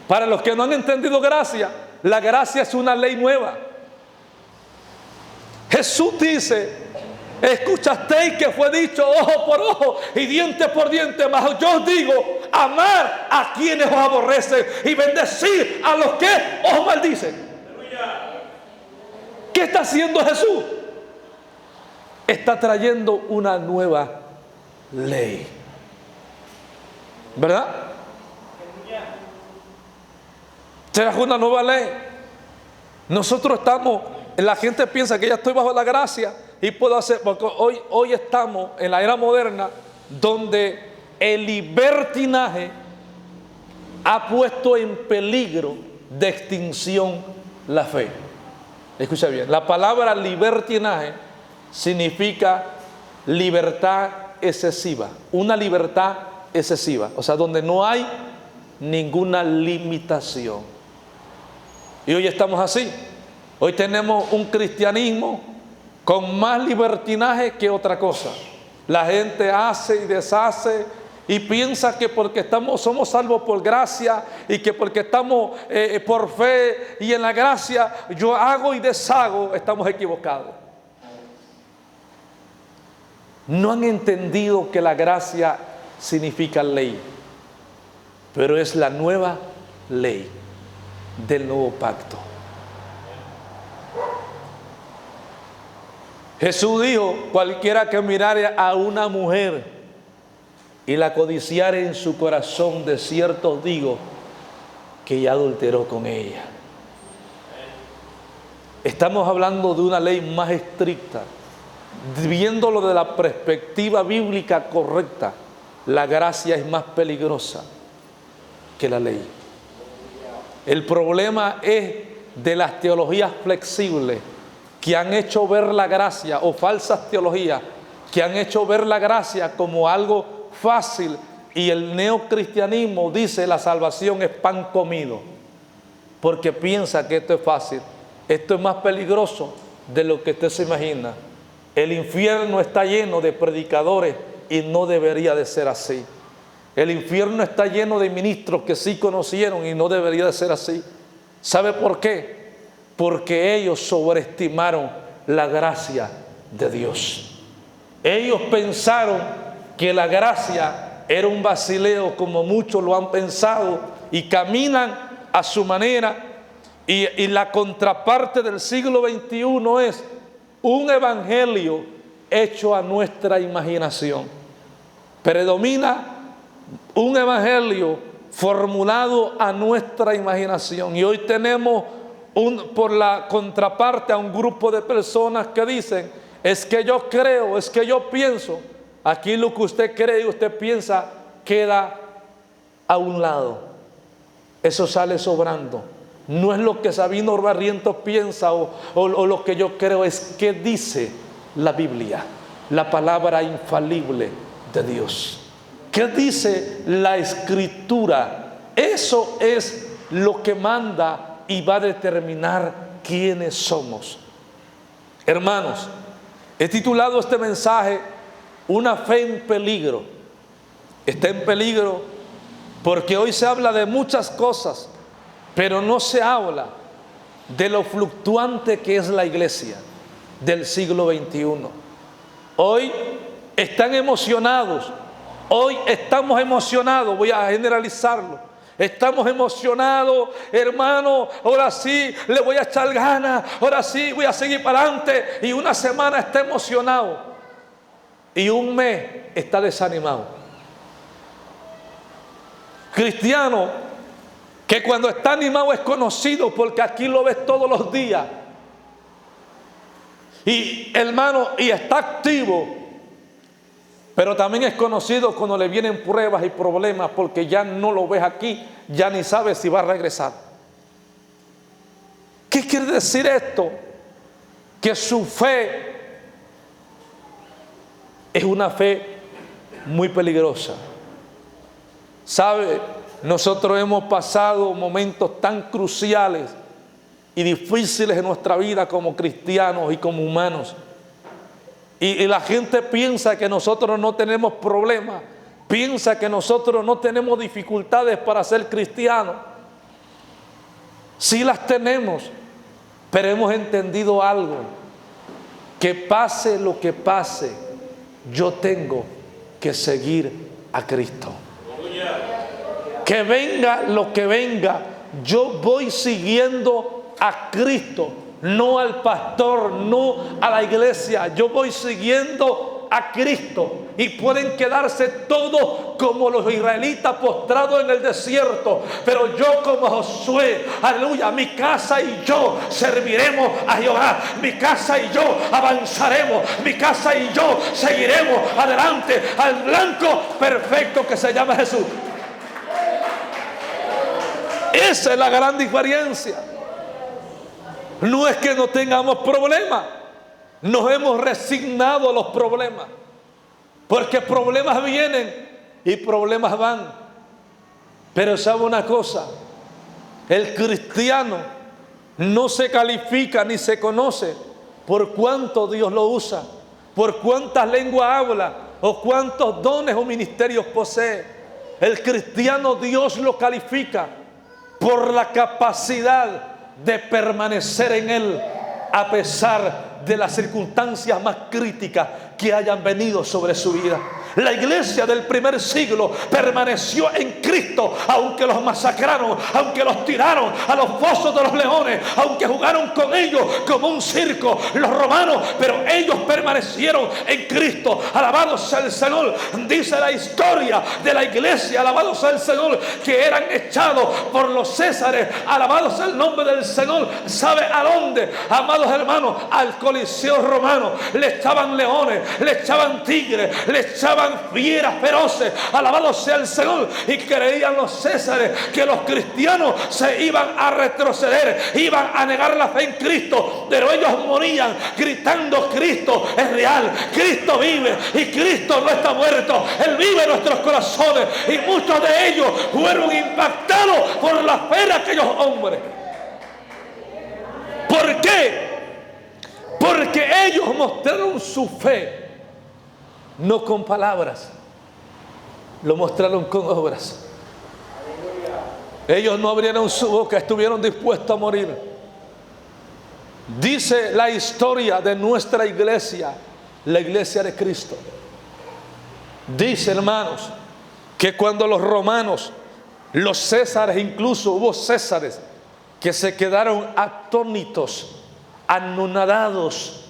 Para los que no han entendido gracia, la gracia es una ley nueva. Jesús dice: escuchasteis que fue dicho ojo por ojo y diente por diente, mas yo os digo, amar a quienes os aborrecen y bendecir a los que os maldicen. ¿Qué está haciendo Jesús? Está trayendo una nueva ley, ¿verdad? Trajo una nueva ley. Nosotros estamos, la gente piensa que ya estoy bajo la gracia y puedo hacer, porque hoy estamos en la era moderna, donde el libertinaje ha puesto en peligro de extinción la fe. Escucha bien, la palabra libertinaje significa libertad excesiva, una libertad excesiva, o sea, donde no hay ninguna limitación. Y hoy estamos así. Hoy tenemos un cristianismo con más libertinaje que otra cosa. La gente hace y deshace y piensa que porque somos salvos por gracia y que porque estamos por fe y en la gracia yo hago y deshago, estamos equivocados. No han entendido que la gracia significa ley, pero es la nueva ley del nuevo pacto. Jesús dijo: cualquiera que mirare a una mujer y la codiciare en su corazón, de cierto os digo que ya adulteró con ella. Estamos hablando de una ley más estricta. Viéndolo de la perspectiva bíblica correcta, la gracia es más peligrosa que la ley. El problema es de las teologías flexibles que han hecho ver la gracia, o falsas teologías que han hecho ver la gracia como algo fácil, y el neocristianismo dice la salvación es pan comido, porque piensa que esto es fácil. Esto es más peligroso de lo que usted se imagina. El infierno está lleno de predicadores y no debería de ser así. El infierno está lleno de ministros que sí conocieron y no debería de ser así. ¿Sabe por qué? Porque ellos sobreestimaron la gracia de Dios. Ellos pensaron que la gracia era un vacileo, como muchos lo han pensado, y caminan a su manera. Y la contraparte del siglo XXI es un evangelio hecho a nuestra imaginación. Predomina un evangelio formulado a nuestra imaginación. Y hoy tenemos por la contraparte a un grupo de personas que dicen: es que yo creo, es que yo pienso. Aquí lo que usted cree y usted piensa queda a un lado. Eso sale sobrando. No es lo que Sabino Barrientos piensa o lo que yo creo, es que dice la Biblia, la palabra infalible de Dios. ¿Qué dice la Escritura? Eso es lo que manda y va a determinar quiénes somos. Hermanos, he titulado este mensaje Una fe en peligro. Está en peligro porque hoy se habla de muchas cosas, pero no se habla de lo fluctuante que es la iglesia del siglo XXI. Hoy están emocionados, hoy estamos emocionados, voy a generalizarlo. Estamos emocionados, hermano, ahora sí le voy a echar ganas, ahora sí voy a seguir para adelante. Y una semana está emocionado y un mes está desanimado. Cristiano que cuando está animado es conocido porque aquí lo ves todos los días. Y hermano, y está activo, pero también es conocido cuando le vienen pruebas y problemas porque ya no lo ves aquí, ya ni sabes si va a regresar. ¿Qué quiere decir esto? Que su fe es una fe muy peligrosa. ¿Sabe? Nosotros hemos pasado momentos tan cruciales y difíciles en nuestra vida como cristianos y como humanos. Y la gente piensa que nosotros no tenemos problemas, piensa que nosotros no tenemos dificultades para ser cristianos. Sí las tenemos, pero hemos entendido algo: que pase lo que pase, yo tengo que seguir a Cristo. Que venga lo que venga, yo voy siguiendo a Cristo, no al pastor, no a la iglesia. Yo voy siguiendo a Cristo. Y pueden quedarse todos como los israelitas postrados en el desierto, pero yo como Josué, aleluya, mi casa y yo serviremos a Jehová. Mi casa y yo avanzaremos, mi casa y yo seguiremos adelante al blanco perfecto que se llama Jesús. Esa es la gran diferencia. No es que no tengamos problemas, nos hemos resignado a los problemas, porque problemas vienen y problemas van. Pero sabe una cosa: el cristiano no se califica ni se conoce por cuánto Dios lo usa, por cuántas lenguas habla o cuántos dones o ministerios posee. El cristiano Dios lo califica por la capacidad de permanecer en Él a pesar de las circunstancias más críticas que hayan venido sobre su vida. La iglesia del primer siglo permaneció en Cristo, aunque los masacraron, aunque los tiraron a los fosos de los leones, aunque jugaron con ellos como un circo los romanos, pero ellos permanecieron en Cristo. Alabado sea el Señor. Dice la historia de la iglesia, alabado sea el Señor, que eran echados por los césares. Alabado sea el nombre del Señor. ¿Sabe a dónde, amados hermanos? Al Coliseo romano. Le echaban leones, le echaban tigres, le echaban fieras feroces. Alabado sea el Señor. Y creían los césares que los cristianos se iban a retroceder, iban a negar la fe en Cristo, pero ellos morían gritando: Cristo es real, Cristo vive y Cristo no está muerto, Él vive en nuestros corazones. Y muchos de ellos fueron impactados por la fe de aquellos hombres. ¿Por qué? Porque ellos mostraron su fe no con palabras, lo mostraron con obras. Ellos no abrieron su boca, estuvieron dispuestos a morir. Dice la historia de nuestra iglesia, la iglesia de Cristo. Dice, hermanos, que cuando los romanos, los césares, incluso hubo césares que se quedaron atónitos, anonadados,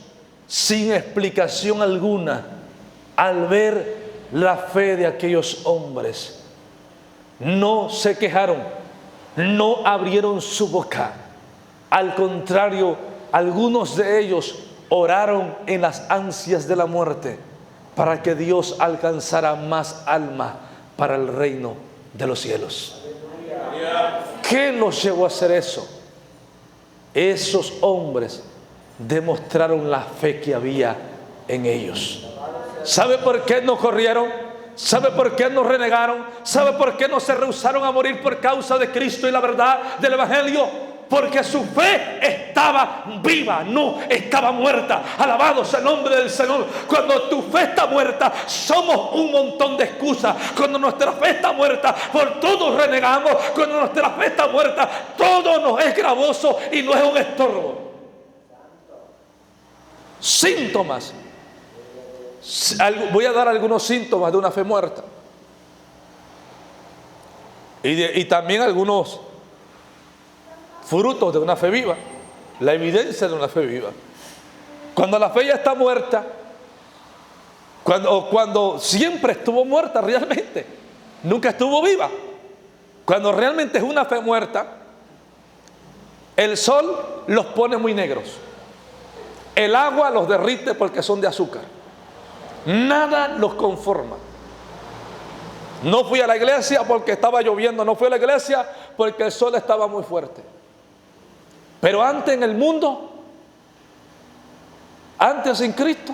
sin explicación alguna, al ver la fe de aquellos hombres. No se quejaron, no abrieron su boca. Al contrario, algunos de ellos oraron en las ansias de la muerte para que Dios alcanzara más almas para el reino de los cielos. ¿Qué los llevó a hacer eso? Esos hombres demostraron la fe que había en ellos. ¿Sabe por qué no corrieron? ¿Sabe por qué no renegaron? ¿Sabe por qué no se rehusaron a morir por causa de Cristo y la verdad del Evangelio? Porque su fe estaba viva, no estaba muerta. Alabado sea el nombre del Señor. Cuando tu fe está muerta, somos un montón de excusas. Cuando nuestra fe está muerta, por todo renegamos. Cuando nuestra fe está muerta, todo nos es gravoso y no es un estorbo. Síntomas. Voy a dar algunos síntomas de una fe muerta. Y también algunos frutos de una fe viva, la evidencia de una fe viva. Cuando la fe ya está muerta, cuando siempre estuvo muerta realmente, nunca estuvo viva. Cuando realmente es una fe muerta, el sol los pone muy negros, el agua los derrite porque son de azúcar, nada los conforma. No fui a la iglesia porque estaba lloviendo, no fui a la iglesia porque el sol estaba muy fuerte. Pero antes en el mundo, antes sin Cristo,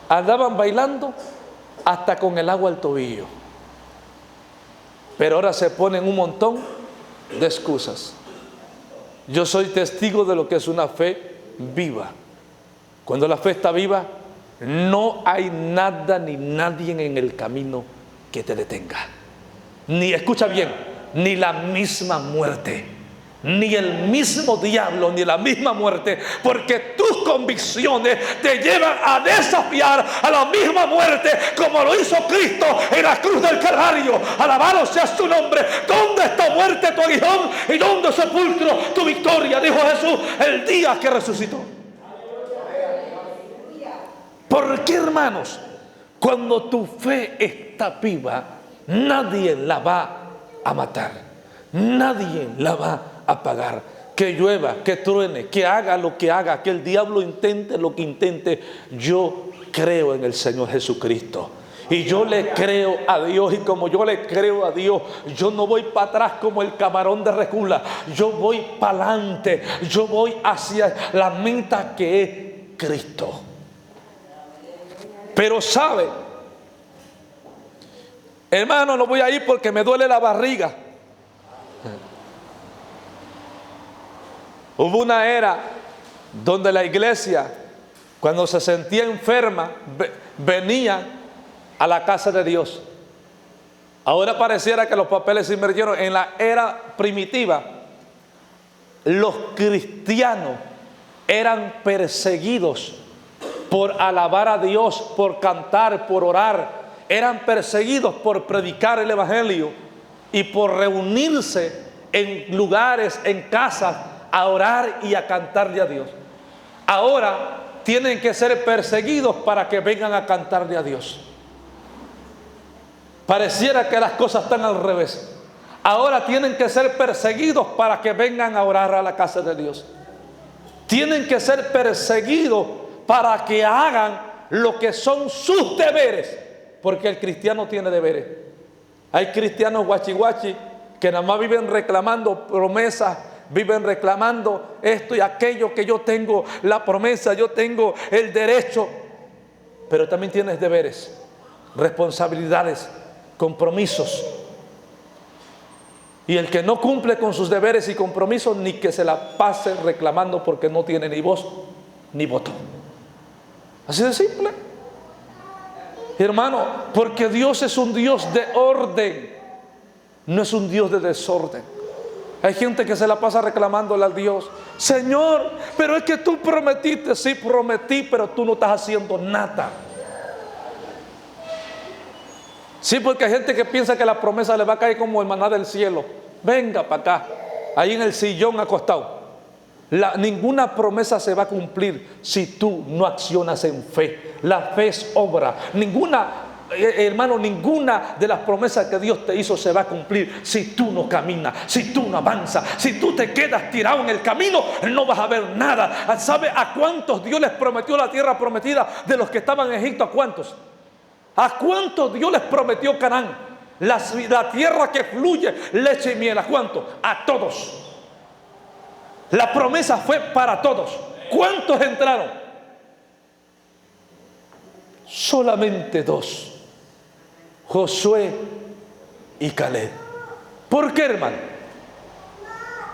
andaban bailando hasta con el agua al tobillo. Pero ahora se ponen un montón de excusas. Yo soy testigo de lo que es una fe viva. Cuando la fe está viva, no hay nada ni nadie en el camino que te detenga. Ni, escucha bien, ni la misma muerte, ni el mismo diablo, ni la misma muerte, porque tus convicciones te llevan a desafiar a la misma muerte como lo hizo Cristo en la cruz del Calvario. Alabado sea su nombre. ¿Dónde está muerte tu aguijón y dónde sepulcro tu victoria? Dijo Jesús el día que resucitó. ¿Por qué, hermanos? Cuando tu fe está viva, nadie la va a matar, nadie la va a apagar. Que llueva, que truene, que haga lo que haga, que el diablo intente lo que intente, yo creo en el Señor Jesucristo. Y yo le creo a Dios, y como yo le creo a Dios, yo no voy para atrás como el camarón de Recula, yo voy para adelante, yo voy hacia la meta que es Cristo. Pero sabe, hermano, no voy a ir porque me duele la barriga. Hubo una era donde la iglesia, cuando se sentía enferma, venía a la casa de Dios. Ahora pareciera que los papeles se invirtieron. En la era primitiva, los cristianos eran perseguidos por alabar a Dios, por cantar, por orar. Eran perseguidos por predicar el evangelio y por reunirse en lugares, en casas, a orar y a cantarle a Dios. Ahora tienen que ser perseguidos para que vengan a cantarle a Dios. Pareciera que las cosas están al revés. Ahora tienen que ser perseguidos para que vengan a orar a la casa de Dios. Tienen que ser perseguidos para que hagan lo que son sus deberes, porque el cristiano tiene deberes. Hay cristianos guachi guachi que nada más viven reclamando promesas, viven reclamando esto y aquello, que yo tengo la promesa, yo tengo el derecho, pero también tienes deberes, responsabilidades, compromisos. Y el que no cumple con sus deberes y compromisos, ni que se la pase reclamando porque no tiene ni voz ni voto. Así de simple. Hermano, porque Dios es un Dios de orden, no es un Dios de desorden. Hay gente que se la pasa reclamándole al Dios: Señor, pero es que tú prometiste. Sí, prometí, pero tú no estás haciendo nada. Sí, porque hay gente que piensa que la promesa le va a caer como el maná del cielo. Venga para acá, ahí en el sillón acostado. Ninguna promesa se va a cumplir si tú no accionas en fe. La fe es obra. Hermano, ninguna de las promesas que Dios te hizo se va a cumplir si tú no caminas, si tú no avanzas. Si tú te quedas tirado en el camino, no vas a ver nada. ¿Sabe a cuántos Dios les prometió la tierra prometida de los que estaban en Egipto? ¿A cuántos? ¿A cuántos Dios les prometió Canaán? La tierra que fluye leche y miel. ¿A cuántos? A todos. La promesa fue para todos. ¿Cuántos entraron? Solamente 2. Josué y Caleb. ¿Por qué, hermano?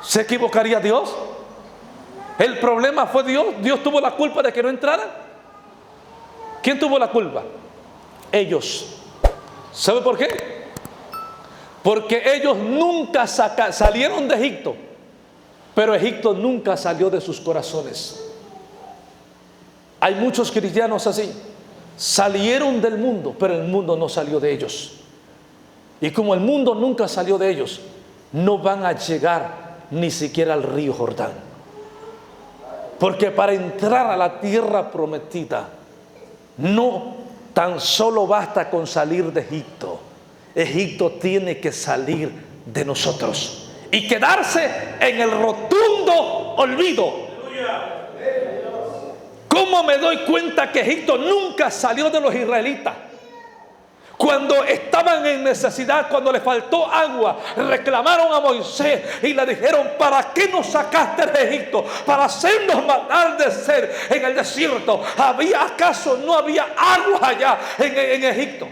¿Se equivocaría Dios? ¿El problema fue Dios? ¿Dios tuvo la culpa de que no entraran? ¿Quién tuvo la culpa? Ellos. ¿Sabe por qué? Porque ellos nunca salieron de Egipto, pero Egipto nunca salió de sus corazones. Hay muchos cristianos así. Salieron del mundo, pero el mundo no salió de ellos. Y como el mundo nunca salió de ellos, no van a llegar ni siquiera al río Jordán. Porque para entrar a la tierra prometida, no tan solo basta con salir de Egipto. Egipto tiene que salir de nosotros y quedarse en el rotundo olvido. ¿Cómo me doy cuenta que Egipto nunca salió de los israelitas? Cuando estaban en necesidad, cuando les faltó agua, reclamaron a Moisés y le dijeron: ¿para qué nos sacaste de Egipto? Para hacernos matar de sed en el desierto. ¿Acaso no había agua allá en Egipto?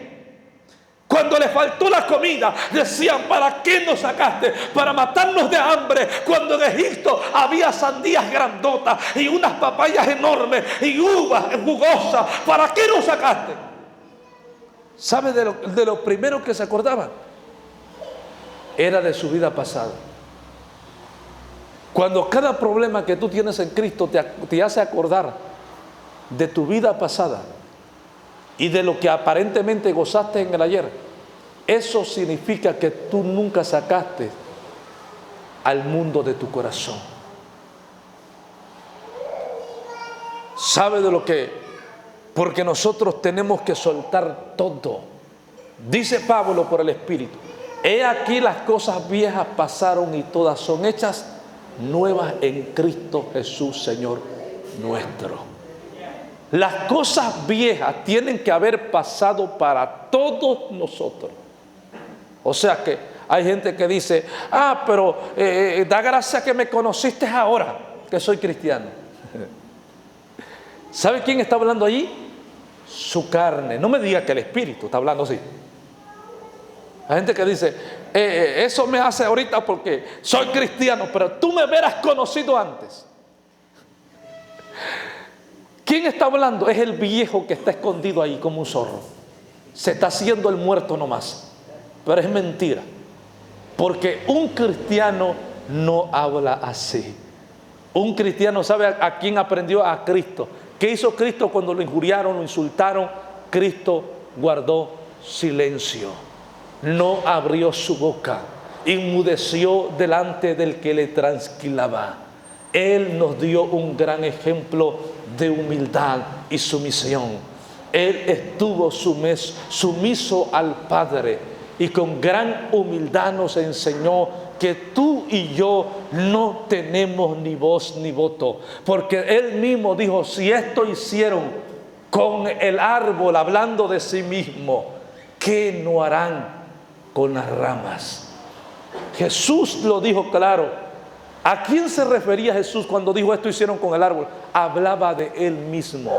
Cuando les faltó la comida, decían: ¿para qué nos sacaste? Para matarnos de hambre. Cuando en Egipto había sandías grandotas y unas papayas enormes y uvas jugosas, ¿para qué nos sacaste? ¿Sabe de lo primero que se acordaban? Era de su vida pasada. Cuando cada problema que tú tienes en Cristo te hace acordar de tu vida pasada y de lo que aparentemente gozaste en el ayer, eso significa que tú nunca sacaste al mundo de tu corazón. ¿Sabe de lo que? Porque nosotros tenemos que soltar todo. Dice Pablo por el Espíritu: he aquí las cosas viejas pasaron y todas son hechas nuevas en Cristo Jesús, Señor nuestro. Las cosas viejas tienen que haber pasado para todos nosotros. O sea que hay gente que dice: pero da gracia que me conociste ahora que soy cristiano. ¿Sabe quién está hablando allí? Su carne. No me diga que el Espíritu está hablando así. Hay gente que dice: eso me hace ahorita porque soy cristiano, pero tú me hubieras conocido antes. ¿Quién está hablando? Es el viejo que está escondido ahí como un zorro. Se está haciendo el muerto nomás. Pero es mentira. Porque un cristiano no habla así. Un cristiano sabe a quién aprendió: a Cristo. ¿Qué hizo Cristo cuando lo injuriaron, lo insultaron? Cristo guardó silencio. No abrió su boca. Inmudeció delante del que le trasquilaba. Él nos dio un gran ejemplo de humildad y sumisión. Él estuvo sumiso al Padre y con gran humildad nos enseñó que tú y yo no tenemos ni voz ni voto, porque Él mismo dijo: si esto hicieron con el árbol, hablando de sí mismo, ¿qué no harán con las ramas? Jesús lo dijo claro. ¿A quién se refería Jesús cuando dijo: esto hicieron con el árbol? Hablaba de Él mismo.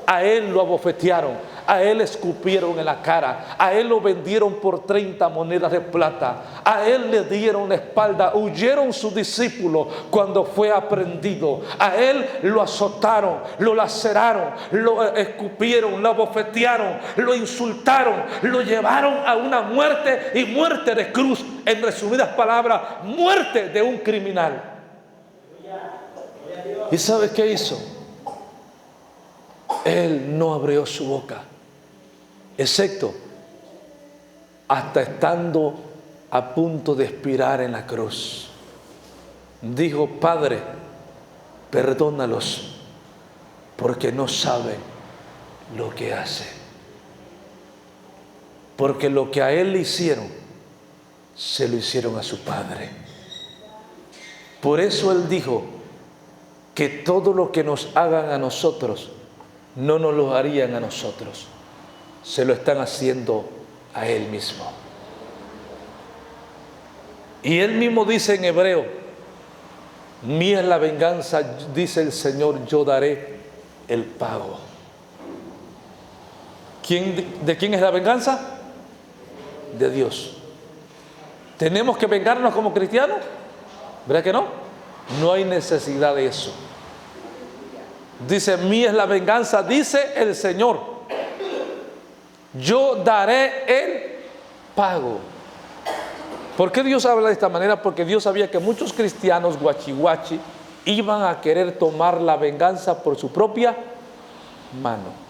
A Él lo abofetearon, a Él le escupieron en la cara, a Él lo vendieron por 30 monedas de plata, a Él le dieron la espalda, huyeron sus discípulos cuando fue aprehendido, a Él lo azotaron, lo laceraron, lo escupieron, lo abofetearon, lo insultaron, lo llevaron a una muerte, y muerte de cruz, en resumidas palabras, muerte de un criminal. ¿Y sabe qué hizo? Él no abrió su boca, excepto hasta estando a punto de expirar en la cruz. Dijo: Padre, perdónalos, porque no saben lo que hacen. Porque lo que a Él le hicieron, se lo hicieron a su Padre. Por eso Él dijo que todo lo que nos hagan a nosotros, no nos lo harían a nosotros, se lo están haciendo a Él mismo. Y Él mismo dice en Hebreo: mía es la venganza, dice el Señor, yo daré el pago. ¿De quién es la venganza? De Dios. ¿Tenemos que vengarnos como cristianos? ¿Verdad que no? No hay necesidad de eso. Dice: mía es la venganza, dice el Señor, yo daré el pago. ¿Por qué Dios habla de esta manera? Porque Dios sabía que muchos cristianos guachihuachi iban a querer tomar la venganza por su propia mano.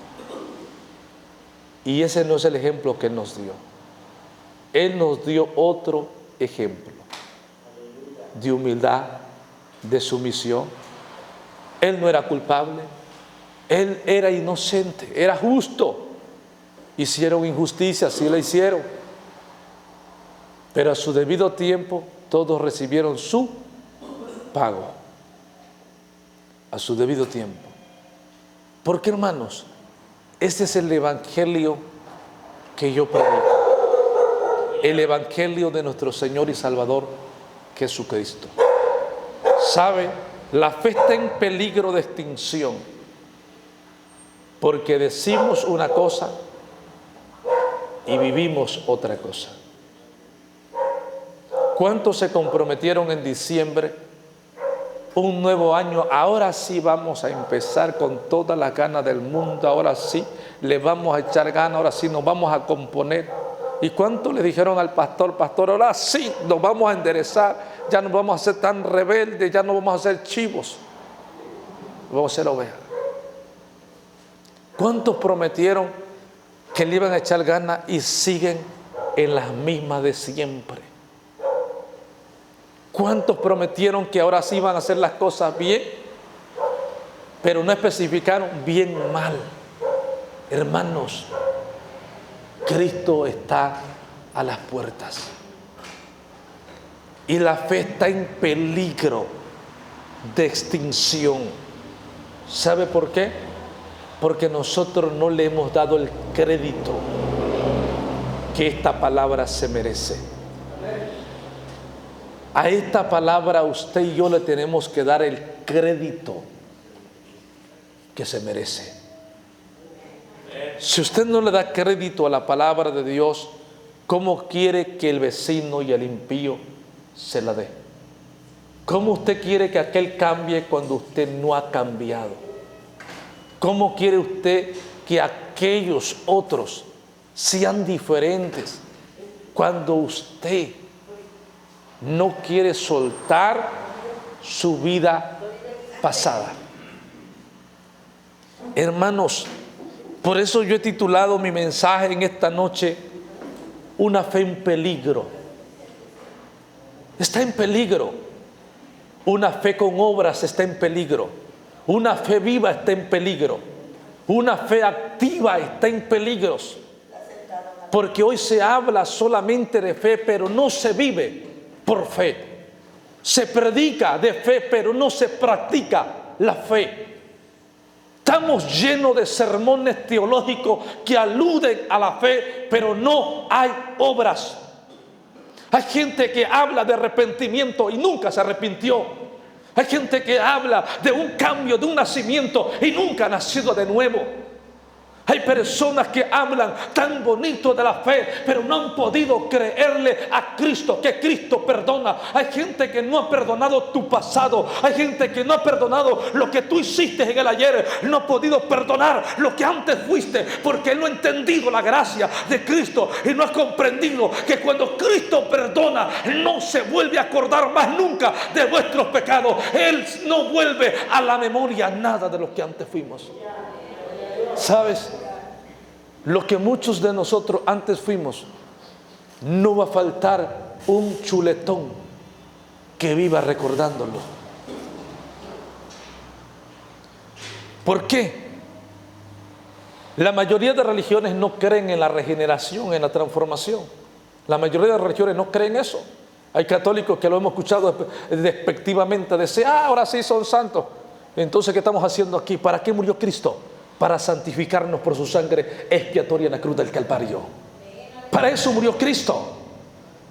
Y ese no es el ejemplo que Él nos dio. Él nos dio otro ejemplo de humildad, de sumisión. Él no era culpable, Él era inocente, era justo. Hicieron injusticia, sí la hicieron, pero a su debido tiempo todos recibieron su pago, a su debido tiempo. Porque, hermanos, este es el evangelio que yo predico, el evangelio de nuestro Señor y Salvador Jesucristo. ¿Sabe? La fe está en peligro de extinción porque decimos una cosa y vivimos otra cosa. ¿Cuántos se comprometieron en diciembre? Un nuevo año, ahora sí vamos a empezar con toda la gana del mundo, ahora sí le vamos a echar ganas, ahora sí nos vamos a componer. ¿Y cuánto le dijeron al pastor? Pastor, ahora sí nos vamos a enderezar, ya no vamos a ser tan rebeldes, ya no vamos a ser chivos, vamos a ser ovejas. ¿Cuántos prometieron que le iban a echar ganas y siguen en las mismas de siempre? ¿Cuántos prometieron que ahora sí iban a hacer las cosas bien, pero no especificaron bien mal? Hermanos, Cristo está a las puertas y la fe está en peligro de extinción. ¿Sabe por qué? Porque nosotros no le hemos dado el crédito que esta palabra se merece. A esta palabra usted y yo le tenemos que dar el crédito que se merece. Si usted no le da crédito a la palabra de Dios, ¿cómo quiere que el vecino y el impío se la dé? ¿Cómo usted quiere que aquel cambie cuando usted no ha cambiado? ¿Cómo quiere usted que aquellos otros sean diferentes cuando usted no quiere soltar su vida pasada? Hermanos, por eso yo he titulado mi mensaje en esta noche: una fe en peligro. Está en peligro. Una fe con obras está en peligro. Una fe viva está en peligro. Una fe activa está en peligros. Porque hoy se habla solamente de fe, pero no se vive por fe. Se predica de fe, pero no se practica la fe. Estamos llenos de sermones teológicos que aluden a la fe, pero no hay obras. Hay gente que habla de arrepentimiento y nunca se arrepintió. Hay gente que habla de un cambio, de un nacimiento y nunca ha nacido de nuevo. Hay personas que hablan tan bonito de la fe, pero no han podido creerle a Cristo, que Cristo perdona. Hay gente que no ha perdonado tu pasado. Hay gente que no ha perdonado lo que tú hiciste en el ayer. No ha podido perdonar lo que antes fuiste, porque no ha entendido la gracia de Cristo y no ha comprendido que cuando Cristo perdona, no se vuelve a acordar más nunca de vuestros pecados. Él no vuelve a la memoria nada de lo que antes fuimos. ¿Sabes? Lo que muchos de nosotros antes fuimos, no va a faltar un chuletón que viva recordándolo. ¿Por qué? La mayoría de religiones no creen en la regeneración, en la transformación. La mayoría de religiones no creen eso. Hay católicos que lo hemos escuchado despectivamente decir: ahora sí son santos. Entonces, ¿qué estamos haciendo aquí? ¿Para qué murió Cristo? Para santificarnos por su sangre expiatoria en la cruz del Calvario. Para eso murió Cristo.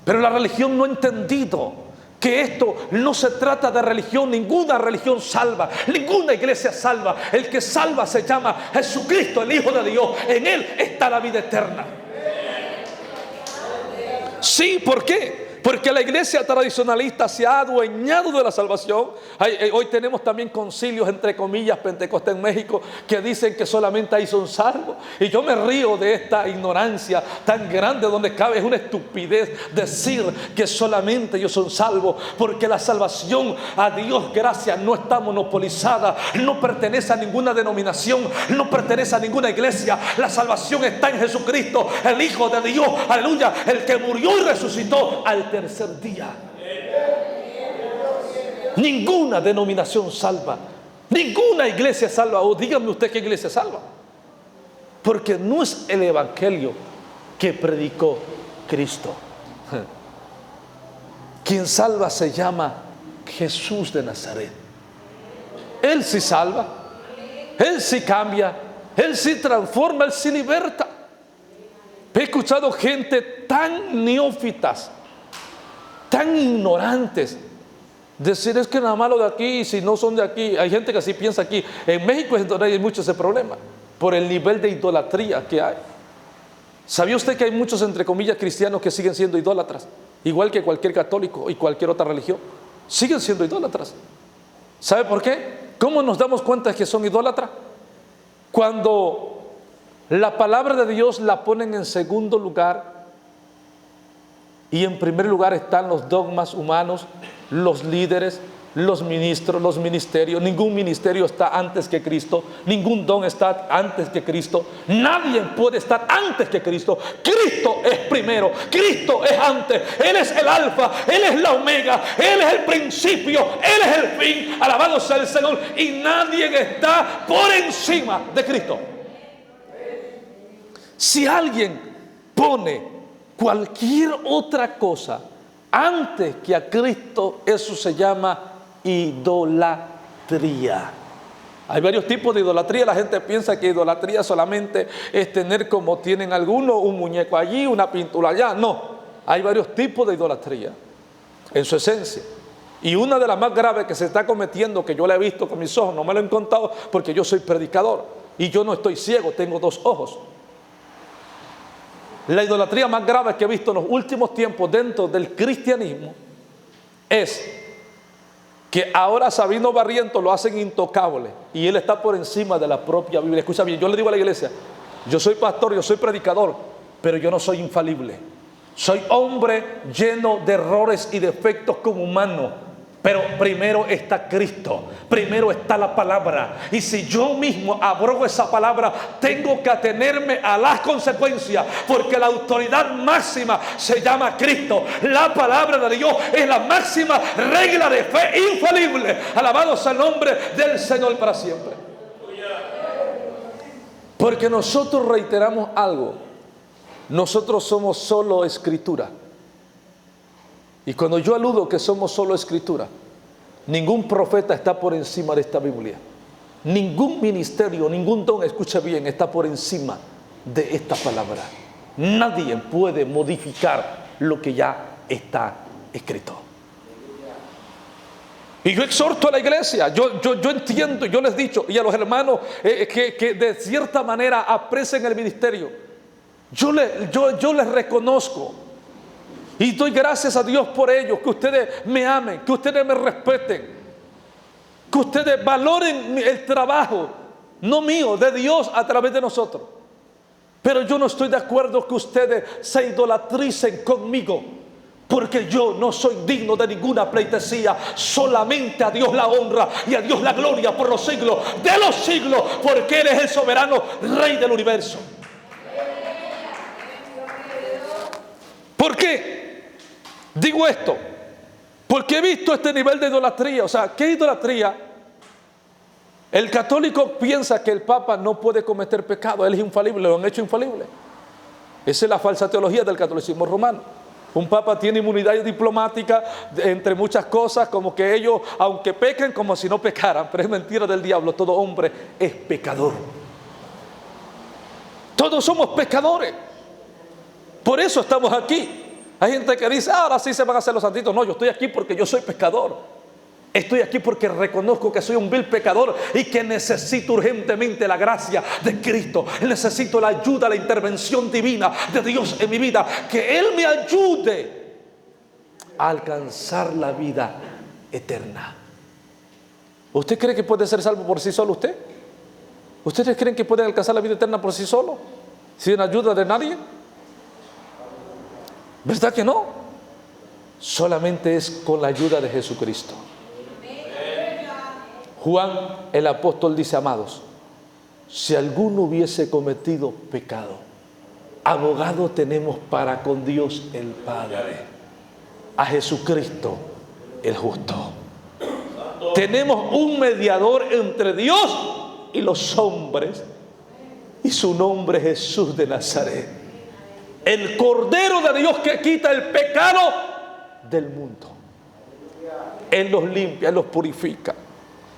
Pero la religión no ha entendido que esto no se trata de religión. Ninguna religión salva, ninguna iglesia salva. El que salva se llama Jesucristo, el Hijo de Dios. En Él está la vida eterna. Sí, ¿por qué? Porque la iglesia tradicionalista se ha adueñado de la salvación. Hoy tenemos también concilios, entre comillas, Pentecostés en México, que dicen que solamente ahí son salvos. Y yo me río de esta ignorancia tan grande, donde cabe, es una estupidez decir que solamente ellos son salvos, porque la salvación, a Dios gracias, no está monopolizada, no pertenece a ninguna denominación, no pertenece a ninguna iglesia. La salvación está en Jesucristo, el Hijo de Dios, aleluya, el que murió y resucitó al tercer día. Ninguna denominación salva, ninguna iglesia salva. O dígame usted qué iglesia salva, porque no es el evangelio que predicó Cristo. Quien salva se llama Jesús de Nazaret. Él sí salva, Él sí cambia, Él sí transforma, Él sí liberta. He escuchado gente tan neófitas, tan ignorantes, decir: es que nada malo de aquí, si no son de aquí. Hay gente que así piensa aquí. En México es donde hay mucho ese problema, por el nivel de idolatría que hay. ¿Sabía usted que hay muchos, entre comillas, cristianos que siguen siendo idólatras? Igual que cualquier católico y cualquier otra religión, siguen siendo idólatras. ¿Sabe por qué? ¿Cómo nos damos cuenta de que son idólatras? Cuando la palabra de Dios la ponen en segundo lugar y en primer lugar están los dogmas humanos, los líderes, los ministros, los ministerios. Ningún ministerio está antes que Cristo, ningún don está antes que Cristo, nadie puede estar antes que Cristo. Cristo es primero, Cristo es antes, Él es el alfa, Él es la omega, Él es el principio, Él es el fin. Alabado sea el Señor. Y nadie está por encima de Cristo. Si alguien pone cualquier otra cosa antes que a Cristo, eso se llama idolatría. Hay varios tipos de idolatría. La gente piensa que idolatría solamente es tener, como tienen algunos, un muñeco allí, una pintura allá. No, hay varios tipos de idolatría en su esencia. Y una de las más graves que se está cometiendo, que yo la he visto con mis ojos, no me lo han contado porque yo soy predicador y yo no estoy ciego, tengo dos ojos. La idolatría más grave que he visto en los últimos tiempos dentro del cristianismo es que ahora Sabino Barrientos lo hacen intocable y él está por encima de la propia Biblia. Escucha bien, yo le digo a la iglesia: yo soy pastor, yo soy predicador, pero yo no soy infalible. Soy hombre lleno de errores y defectos como humano. Pero primero está Cristo, primero está la palabra. Y si yo mismo abrogo esa palabra, tengo que atenerme a las consecuencias, porque la autoridad máxima se llama Cristo. La palabra de Dios es la máxima regla de fe infalible. Alabado sea el nombre del Señor para siempre. Porque nosotros reiteramos algo: nosotros somos solo escritura. Y cuando yo aludo que somos solo escritura, ningún profeta está por encima de esta Biblia. Ningún ministerio, ningún don, escucha bien, está por encima de esta palabra. Nadie puede modificar lo que ya está escrito. Y yo exhorto a la iglesia, yo entiendo, yo les he dicho, y a los hermanos que de cierta manera aprecien el ministerio, yo les reconozco y doy gracias a Dios por ello, que ustedes me amen, que ustedes me respeten, que ustedes valoren el trabajo, no mío, de Dios a través de nosotros. Pero yo no estoy de acuerdo que ustedes se idolatricen conmigo, porque yo no soy digno de ninguna pleitesía. Solamente a Dios la honra y a Dios la gloria por los siglos de los siglos, porque Él es el soberano Rey del universo. ¿Por qué digo esto? Porque he visto este nivel de idolatría. O sea, ¿qué idolatría? El católico piensa que el Papa no puede cometer pecado, él es infalible, lo han hecho infalible. Esa es la falsa teología del catolicismo romano. Un Papa tiene inmunidad diplomática, entre muchas cosas, como que ellos, aunque pequen, como si no pecaran. Pero es mentira del diablo, todo hombre es pecador. Todos somos pecadores. Por eso estamos aquí. Hay gente que dice, ahora sí se van a hacer los santitos. No, yo estoy aquí porque yo soy pecador. Estoy aquí porque reconozco que soy un vil pecador y que necesito urgentemente la gracia de Cristo. Necesito la ayuda, la intervención divina de Dios en mi vida. Que Él me ayude a alcanzar la vida eterna. ¿Usted cree que puede ser salvo por sí solo usted? ¿Ustedes creen que pueden alcanzar la vida eterna por sí solo? ¿Sin ayuda de nadie? ¿Verdad que no? Solamente es con la ayuda de Jesucristo. Juan el apóstol dice, amados, si alguno hubiese cometido pecado, abogado tenemos para con Dios el Padre, a Jesucristo el justo. Tenemos un mediador entre Dios y los hombres, y su nombre es Jesús de Nazaret, el Cordero de Dios que quita el pecado del mundo. Él los limpia, Él los purifica.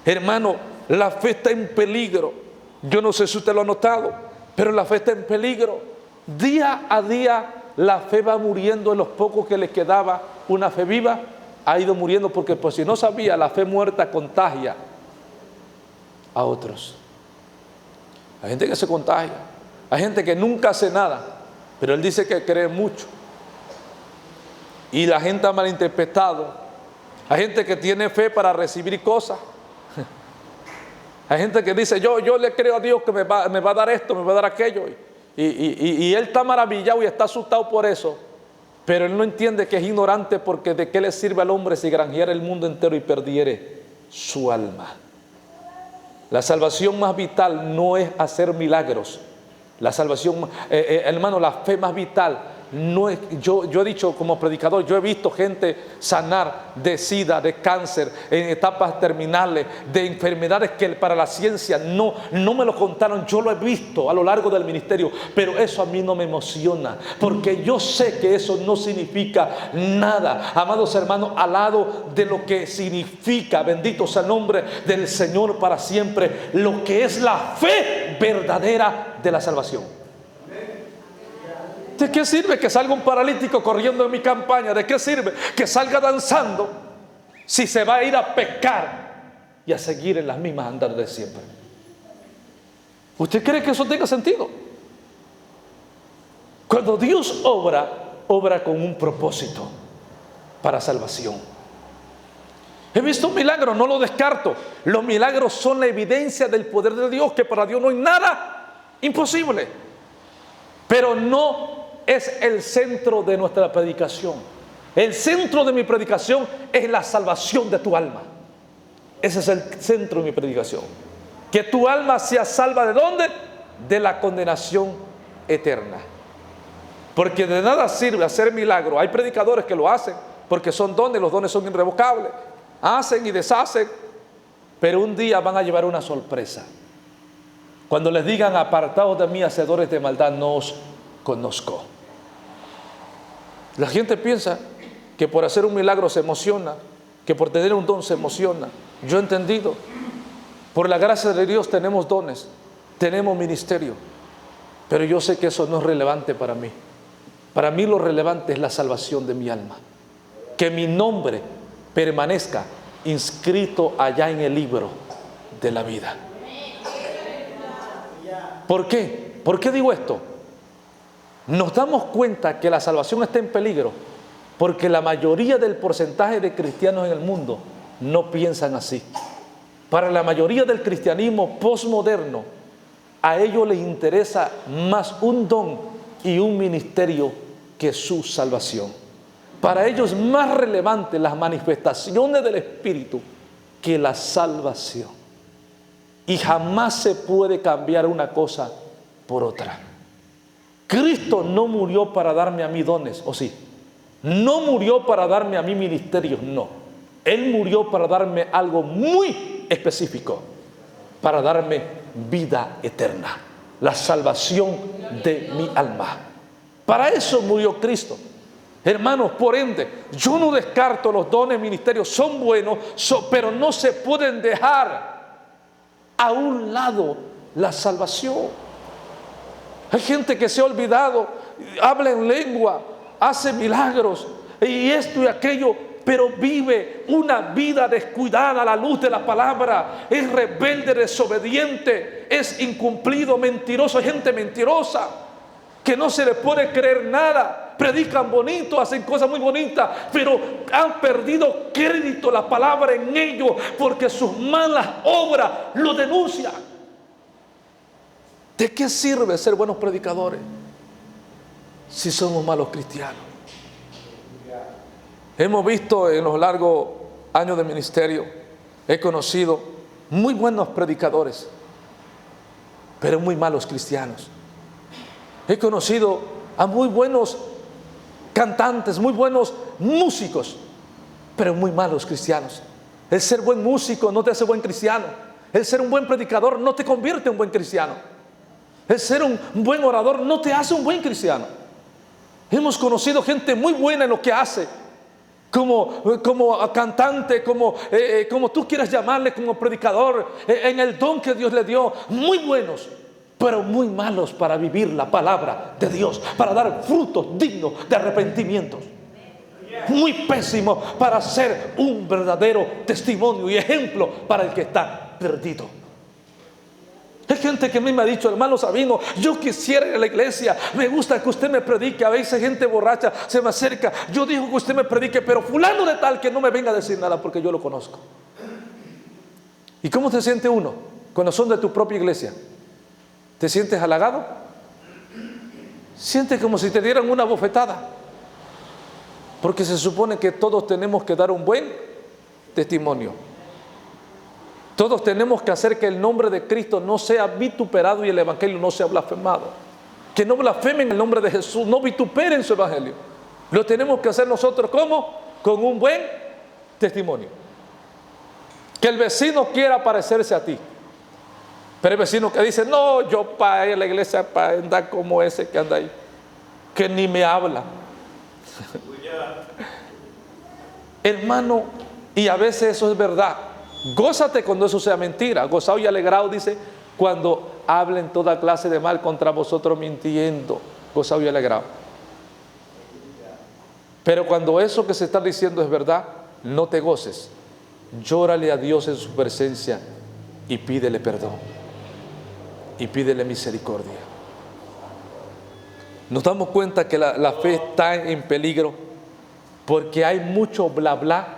Hermano, la fe está en peligro. Yo no sé si usted lo ha notado, pero la fe está en peligro. Día a día la fe va muriendo. En los pocos que le quedaba una fe viva, ha ido muriendo, porque pues si no sabía, la fe muerta contagia a otros. Hay gente que se contagia, hay gente que nunca hace nada, pero él dice que cree mucho. Y la gente ha malinterpretado. Hay gente que tiene fe para recibir cosas. Hay gente que dice, yo le creo a Dios que me va a dar esto, me va a dar aquello. Y él está maravillado y está asustado por eso. Pero él no entiende que es ignorante, porque ¿de qué le sirve al hombre si granjeara el mundo entero y perdiere su alma? La salvación más vital no es hacer milagros. La salvación, hermano, la fe más vital no es, yo he dicho como predicador, yo he visto gente sanar de SIDA, de cáncer, en etapas terminales, de enfermedades que para la ciencia no me lo contaron. Yo lo he visto a lo largo del ministerio, pero eso a mí no me emociona, porque yo sé que eso no significa nada, amados hermanos, al lado de lo que significa, bendito sea el nombre del Señor para siempre, lo que es la fe verdadera de la salvación. ¿De qué sirve que salga un paralítico corriendo en mi campaña? ¿De qué sirve que salga danzando si se va a ir a pecar y a seguir en las mismas andadas de siempre? ¿Usted cree que eso tenga sentido? Cuando Dios obra con un propósito para salvación. He visto un milagro, no lo descarto. Los milagros son la evidencia del poder de Dios, que para Dios no hay nada imposible. Pero no es el centro de nuestra predicación. El centro de mi predicación es la salvación de tu alma. Ese es el centro de mi predicación. Que tu alma sea salva, ¿de dónde? De la condenación eterna. Porque de nada sirve hacer milagro. Hay predicadores que lo hacen porque son dones, los dones son irrevocables. Hacen y deshacen, pero un día van a llevar una sorpresa. Cuando les digan, apartaos de mí, hacedores de maldad, no os conozco. La gente piensa que por hacer un milagro se emociona, que por tener un don se emociona. Yo he entendido, por la gracia de Dios tenemos dones, tenemos ministerio, pero yo sé que eso no es relevante para mí. Para mí lo relevante es la salvación de mi alma, que mi nombre permanezca inscrito allá en el libro de la vida. ¿Por qué? ¿Por qué digo esto? Nos damos cuenta que la salvación está en peligro porque la mayoría del porcentaje de cristianos en el mundo no piensan así. Para la mayoría del cristianismo postmoderno, a ellos les interesa más un don y un ministerio que su salvación. Para ellos es más relevante las manifestaciones del Espíritu que la salvación. Y jamás se puede cambiar una cosa por otra. Cristo no murió para darme a mí dones, ¿o sí? No murió para darme a mí ministerios, no. Él murió para darme algo muy específico, para darme vida eterna, la salvación de mi alma. Para eso murió Cristo. Hermanos, por ende, yo no descarto los dones, ministerios, son buenos, pero no se pueden dejar a un lado la salvación. Hay gente que se ha olvidado, habla en lengua, hace milagros y esto y aquello, pero vive una vida descuidada a la luz de la palabra. Es rebelde, desobediente, es incumplido, mentiroso. Hay gente mentirosa que no se le puede creer nada. Predican bonito, hacen cosas muy bonitas, pero han perdido crédito la palabra en ellos porque sus malas obras lo denuncian. ¿De qué sirve ser buenos predicadores si somos malos cristianos? Hemos visto en los largos años de ministerio, he conocido muy buenos predicadores, pero muy malos cristianos. He conocido a muy buenos cantantes, muy buenos músicos, pero muy malos cristianos. El ser buen músico no te hace buen cristiano. El ser un buen predicador no te convierte en un buen cristiano. El ser un buen orador no te hace un buen cristiano. Hemos conocido gente muy buena en lo que hace, como cantante, como tú quieras llamarle, como predicador, en el don que Dios le dio, muy buenos, pero muy malos para vivir la palabra de Dios, para dar frutos dignos de arrepentimientos. Muy pésimos para ser un verdadero testimonio y ejemplo para el que está perdido. Hay gente que a mí me ha dicho: hermano Sabino, yo quisiera ir a la iglesia, me gusta que usted me predique. A veces gente borracha se me acerca: yo digo que usted me predique, pero fulano de tal que no me venga a decir nada porque yo lo conozco. ¿Y cómo se siente uno cuando son de tu propia iglesia? ¿Te sientes halagado? Sientes como si te dieran una bofetada, porque se supone que todos tenemos que dar un buen testimonio. Todos tenemos que hacer que el nombre de Cristo no sea vituperado y el evangelio no sea blasfemado. Que no blasfemen el nombre de Jesús, no vituperen su evangelio. Lo tenemos que hacer nosotros, ¿cómo? Con un buen testimonio. Que el vecino quiera parecerse a ti, pero el vecino que dice: no, yo para ir a la iglesia para andar como ese que anda ahí, que ni me habla. Hermano, y a veces eso es verdad. Gózate cuando eso sea mentira. Gozado y alegrado, dice, cuando hablen toda clase de mal contra vosotros mintiendo. Gozado y alegrado. Pero cuando eso que se está diciendo es verdad, no te goces. Llórale a Dios en su presencia y pídele perdón. Y pídele misericordia. Nos damos cuenta que la fe está en peligro porque hay mucho bla bla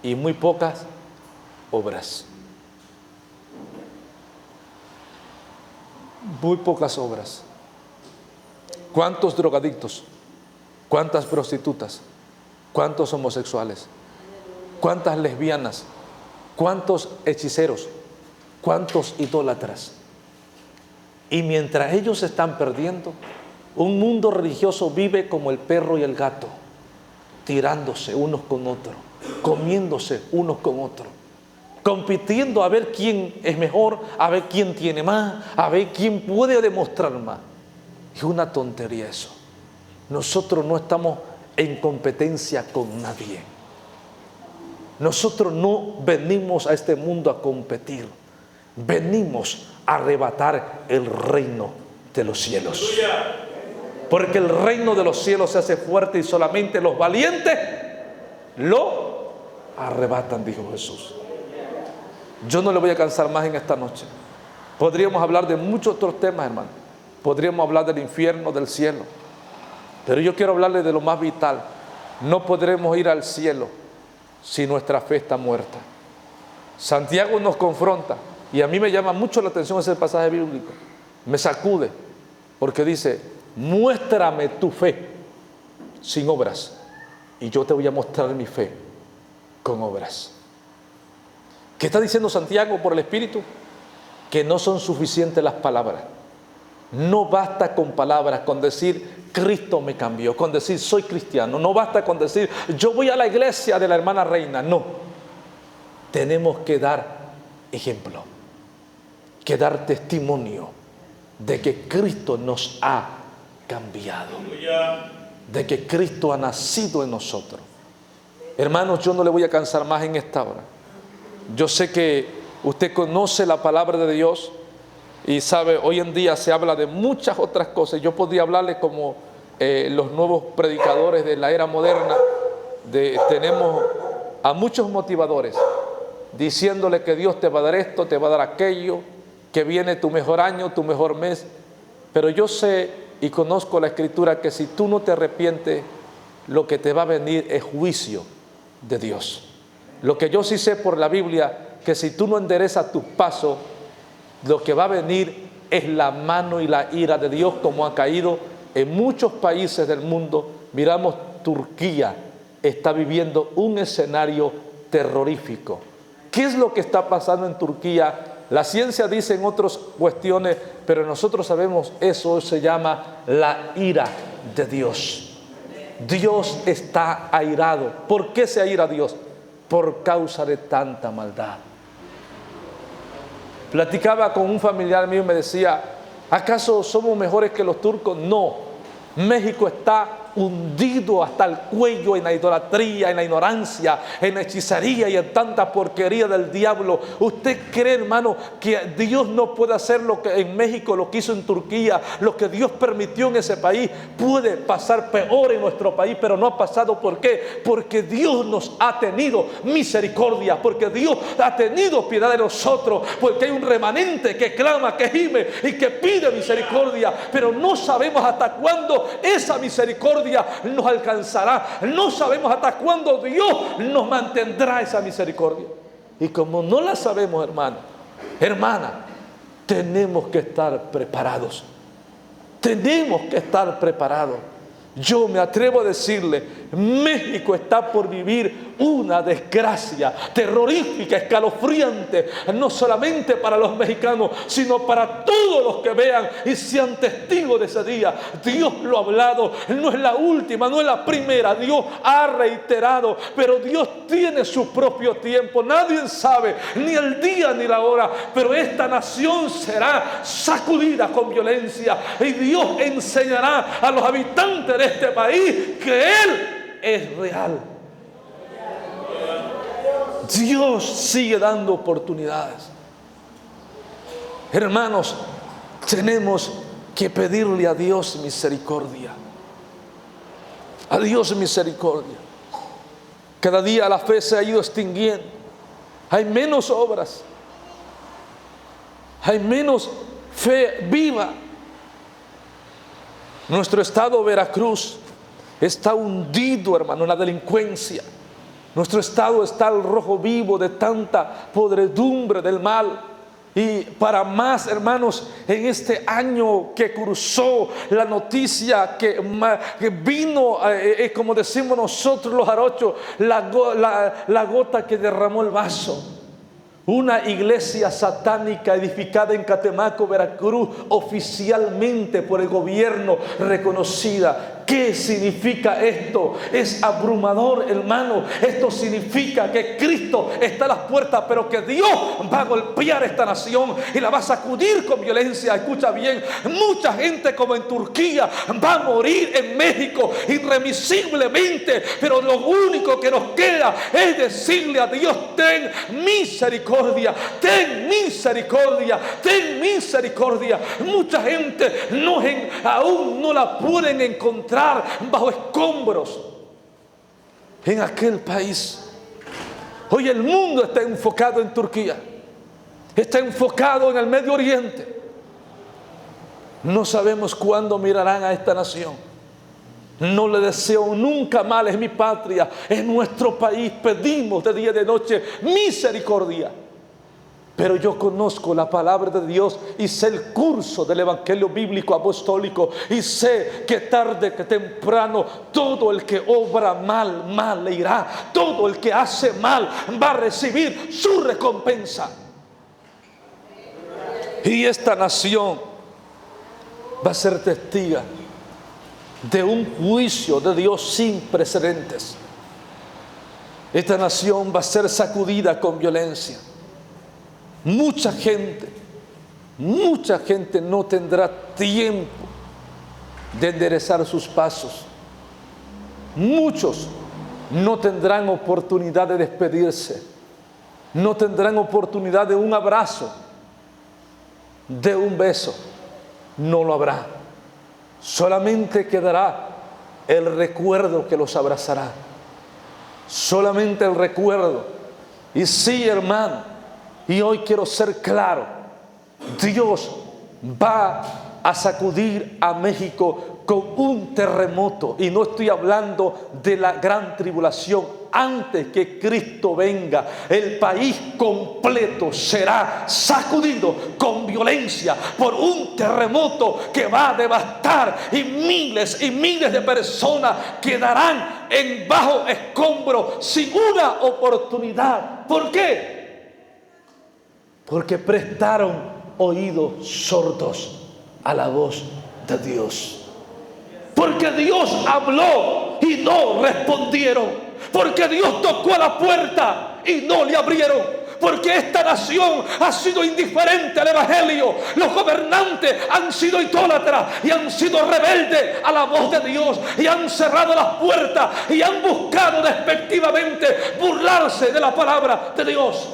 y muy pocas obras. Muy pocas obras. ¿Cuántos drogadictos? ¿Cuántas prostitutas? ¿Cuántos homosexuales? ¿Cuántas lesbianas? ¿Cuántos hechiceros? ¿Cuántos idólatras? Y mientras ellos se están perdiendo, un mundo religioso vive como el perro y el gato, tirándose unos con otros, comiéndose unos con otros, compitiendo a ver quién es mejor, a ver quién tiene más, a ver quién puede demostrar más. Es una tontería eso. Nosotros no estamos en competencia con nadie. Nosotros no venimos a este mundo a competir. Venimos a arrebatar el reino de los cielos. Porque el reino de los cielos se hace fuerte y solamente los valientes lo arrebatan, dijo Jesús. Yo no le voy a cansar más en esta noche. Podríamos hablar de muchos otros temas, hermano. Podríamos hablar del infierno, del cielo. Pero yo quiero hablarle de lo más vital. No podremos ir al cielo si nuestra fe está muerta. Santiago nos confronta, y a mí me llama mucho la atención ese pasaje bíblico. Me sacude, porque dice: muéstrame tu fe sin obras, y yo te voy a mostrar mi fe con obras. ¿Qué está diciendo Santiago por el Espíritu? Que no son suficientes las palabras. No basta con palabras, con decir Cristo me cambió, con decir soy cristiano. No basta con decir yo voy a la iglesia de la hermana Reina. No, tenemos que dar ejemplo, que dar testimonio de que Cristo nos ha cambiado, de que Cristo ha nacido en nosotros. Hermanos, yo no le voy a cansar más en esta hora. Yo sé que usted conoce la palabra de Dios y sabe, hoy en día se habla de muchas otras cosas. Yo podría hablarle como los nuevos predicadores de la era moderna. Tenemos a muchos motivadores diciéndole que Dios te va a dar esto, te va a dar aquello, que viene tu mejor año, tu mejor mes. Pero yo sé y conozco la Escritura que si tú no te arrepientes, lo que te va a venir es juicio de Dios. Lo que yo sí sé por la Biblia, que si tú no enderezas tus pasos, lo que va a venir es la mano y la ira de Dios, como ha caído en muchos países del mundo. Miramos, Turquía está viviendo un escenario terrorífico. ¿Qué es lo que está pasando en Turquía? La ciencia dice en otras cuestiones, pero nosotros sabemos, eso se llama la ira de Dios. Dios está airado. ¿Por qué se aira Dios? Por causa de tanta maldad. Platicaba con un familiar mío y me decía: ¿acaso somos mejores que los turcos? No, México está hundido hasta el cuello en la idolatría, en la ignorancia, en la hechicería y en tanta porquería del diablo. ¿Usted cree, hermano, que Dios no puede hacer lo que en México, lo que hizo en Turquía, lo que Dios permitió en ese país? Puede pasar peor en nuestro país, pero no ha pasado. ¿Por qué? Porque Dios nos ha tenido misericordia, porque Dios ha tenido piedad de nosotros, porque hay un remanente que clama, que gime y que pide misericordia, pero no sabemos hasta cuándo esa misericordia nos alcanzará. No sabemos hasta cuándo Dios nos mantendrá esa misericordia. Y como no la sabemos, hermano, hermana, tenemos que estar preparados. Tenemos que estar preparados. Yo me atrevo a decirle, México está por vivir una desgracia terrorífica, escalofriante, no solamente para los mexicanos, sino para todos los que vean y sean testigos de ese día. Dios lo ha hablado, no es la última, no es la primera. Dios ha reiterado, pero Dios tiene su propio tiempo. Nadie sabe ni el día ni la hora, pero esta nación será sacudida con violencia y Dios enseñará a los habitantes de este país que Él es real. Dios sigue dando oportunidades. Hermanos, tenemos que pedirle a Dios misericordia. A Dios misericordia. Cada día la fe se ha ido extinguiendo. Hay menos obras. Hay menos fe viva. Nuestro estado Veracruz está hundido, hermano, en la delincuencia. Nuestro estado está al rojo vivo de tanta podredumbre del mal. Y para más, hermanos, en este año que cruzó la noticia que vino, como decimos nosotros los jarochos, la gota que derramó el vaso. Una iglesia satánica edificada en Catemaco, Veracruz, oficialmente por el gobierno reconocida. ¿Qué significa esto? Es abrumador, hermano. Esto significa que Cristo está a las puertas, pero que Dios va a golpear esta nación y la va a sacudir con violencia. Escucha bien, mucha gente como en Turquía va a morir en México irremisiblemente, pero lo único que nos queda es decirle a Dios: ten misericordia, ten misericordia, ten misericordia. Mucha gente aún no la pueden encontrar bajo escombros en aquel país. Hoy el mundo está enfocado en Turquía, está enfocado en el Medio Oriente. No sabemos cuándo mirarán a esta nación. No le deseo nunca mal, es mi patria, es nuestro país. Pedimos de día y de noche misericordia. Pero yo conozco la palabra de Dios y sé el curso del evangelio bíblico apostólico, y sé que tarde que temprano todo el que obra mal, mal le irá. Todo el que hace mal va a recibir su recompensa. Y esta nación va a ser testiga de un juicio de Dios sin precedentes. Esta nación va a ser sacudida con violencia. Mucha gente no tendrá tiempo de enderezar sus pasos. Muchos no tendrán oportunidad de despedirse. No tendrán oportunidad de un abrazo, de un beso. No lo habrá. Solamente quedará el recuerdo que los abrazará. Solamente el recuerdo. Y sí, hermano, y hoy quiero ser claro, Dios va a sacudir a México con un terremoto. Y no estoy hablando de la gran tribulación. Antes que Cristo venga, el país completo será sacudido con violencia por un terremoto que va a devastar, y miles de personas quedarán en bajo escombro sin una oportunidad. ¿Por qué? Porque prestaron oídos sordos a la voz de Dios. Porque Dios habló y no respondieron. Porque Dios tocó a la puerta y no le abrieron. Porque esta nación ha sido indiferente al evangelio. Los gobernantes han sido idólatras y han sido rebeldes a la voz de Dios, y han cerrado las puertas y han buscado despectivamente burlarse de la palabra de Dios.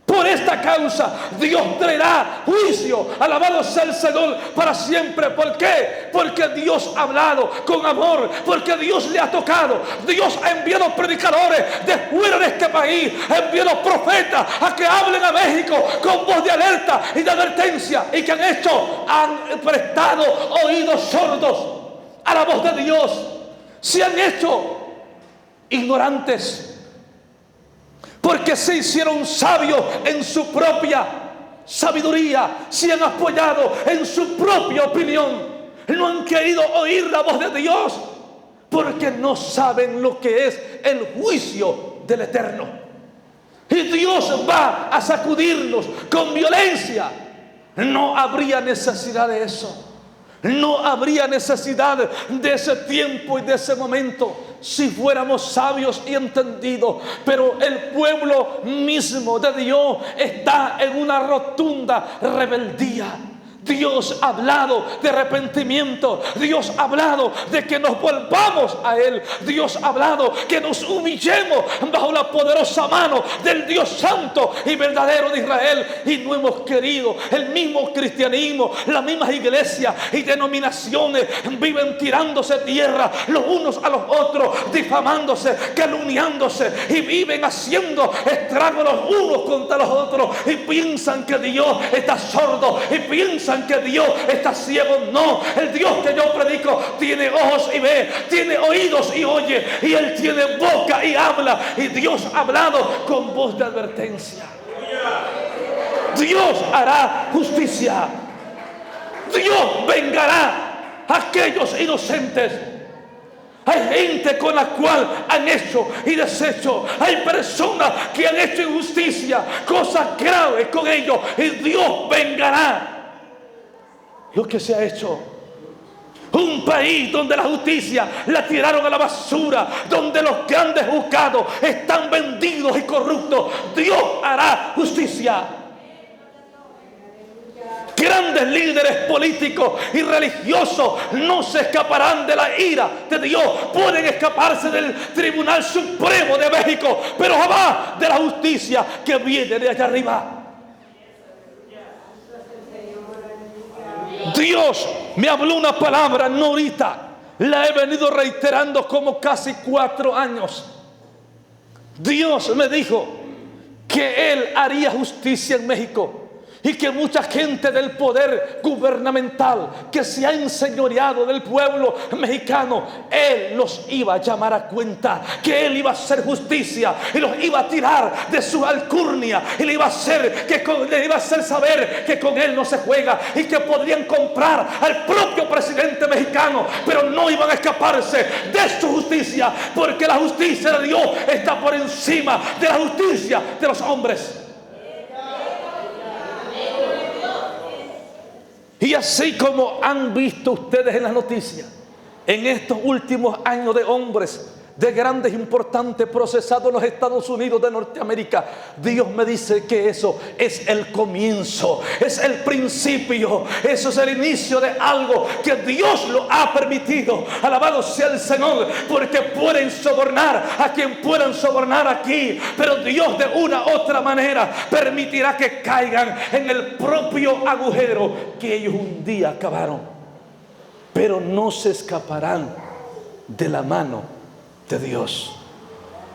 Por esta causa Dios traerá juicio, alabado sea el Señor, para siempre. ¿Por qué? Porque Dios ha hablado con amor, porque Dios le ha tocado. Dios ha enviado predicadores de fuera de este país, ha enviado profetas a que hablen a México con voz de alerta y de advertencia. ¿Y que han hecho? Han prestado oídos sordos a la voz de Dios. Se han hecho ignorantes, porque se hicieron sabios en su propia sabiduría, se han apoyado en su propia opinión. No han querido oír la voz de Dios, porque no saben lo que es el juicio del Eterno. Y Dios va a sacudirnos con violencia. No habría necesidad de eso. No habría necesidad de ese tiempo y de ese momento si fuéramos sabios y entendidos. Pero el pueblo mismo de Dios está en una rotunda rebeldía. Dios ha hablado de arrepentimiento. Dios ha hablado de que nos volvamos a Él. Dios ha hablado que nos humillemos bajo la poderosa mano del Dios santo y verdadero de Israel. Y no hemos querido. El mismo cristianismo, las mismas iglesias y denominaciones viven tirándose tierra los unos a los otros, difamándose, calumniándose, y viven haciendo estragos los unos contra los otros, y piensan que Dios está sordo, y piensan que Dios está ciego. No, el Dios que yo predico tiene ojos y ve, tiene oídos y oye, y Él tiene boca y habla. Y Dios ha hablado con voz de advertencia. Dios hará justicia. Dios vengará a aquellos inocentes. Hay gente con la cual han hecho y deshecho. Hay personas que han hecho injusticia, cosas graves con ellos, y Dios vengará lo que se ha hecho. Un país donde la justicia la tiraron a la basura, donde los grandes juzgados están vendidos y corruptos. Dios hará justicia. Grandes líderes políticos y religiosos no se escaparán de la ira de Dios. Pueden escaparse del Tribunal Supremo de México, pero jamás de la justicia que viene de allá arriba. Dios me habló una palabra, no ahorita, la he venido reiterando como casi 4 años. Dios me dijo que Él haría justicia en México y que mucha gente del poder gubernamental que se ha enseñoreado del pueblo mexicano, Él los iba a llamar a cuenta, que Él iba a hacer justicia y los iba a tirar de su alcurnia y le iba a hacer saber que con Él no se juega y que podrían comprar al propio presidente mexicano, pero no iban a escaparse de su justicia, porque la justicia de Dios está por encima de la justicia de los hombres. Y así como han visto ustedes en las noticias, en estos últimos años, de hombres de grandes, importantes, procesados en los Estados Unidos de Norteamérica, Dios me dice que eso es el comienzo, es el principio, eso es el inicio de algo que Dios lo ha permitido. Alabado sea el Señor, porque pueden sobornar a quien puedan sobornar aquí, pero Dios de una u otra manera permitirá que caigan en el propio agujero que ellos un día cavaron, pero no se escaparán de la mano de Dios.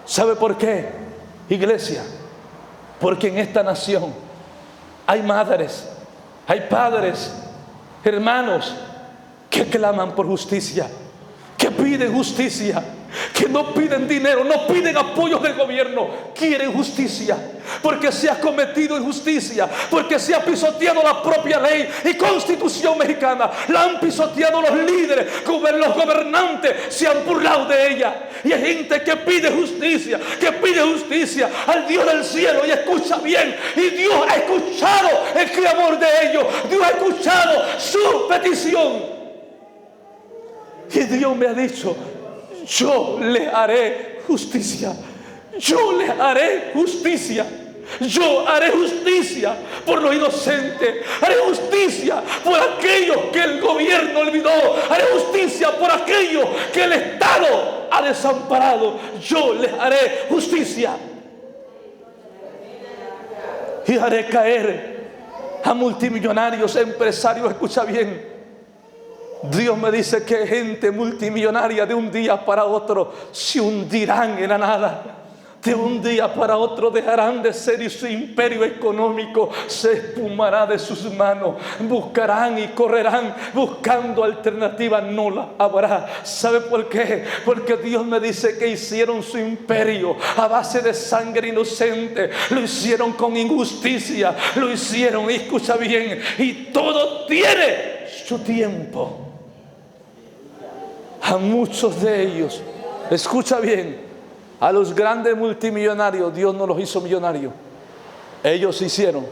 ¿Sabe por qué, iglesia? Porque en esta nación hay madres, hay padres, hermanos que claman por justicia, que piden justicia, que no piden dinero, no piden apoyos del gobierno, quieren justicia, porque se ha cometido injusticia, porque se ha pisoteado la propia ley y constitución mexicana, la han pisoteado los líderes, los gobernantes se han burlado de ella, y hay gente que pide justicia al Dios del cielo, y escucha bien, y Dios ha escuchado el clamor de ellos, Dios ha escuchado su petición, y Dios me ha dicho: yo le haré justicia. Yo le haré justicia. Yo haré justicia por los inocentes. Haré justicia por aquellos que el gobierno olvidó. Haré justicia por aquellos que el Estado ha desamparado. Yo les haré justicia. Y haré caer a multimillonarios, empresarios. Escucha bien. Dios me dice que gente multimillonaria de un día para otro se hundirán en la nada. De un día para otro dejarán de ser y su imperio económico se espumará de sus manos. Buscarán y correrán buscando alternativas, no la habrá. ¿Sabe por qué? Porque Dios me dice que hicieron su imperio a base de sangre inocente. Lo hicieron con injusticia. Lo hicieron, y escucha bien, y todo tiene su tiempo. A muchos de ellos, escucha bien, a los grandes multimillonarios Dios no los hizo millonarios, ellos se hicieron.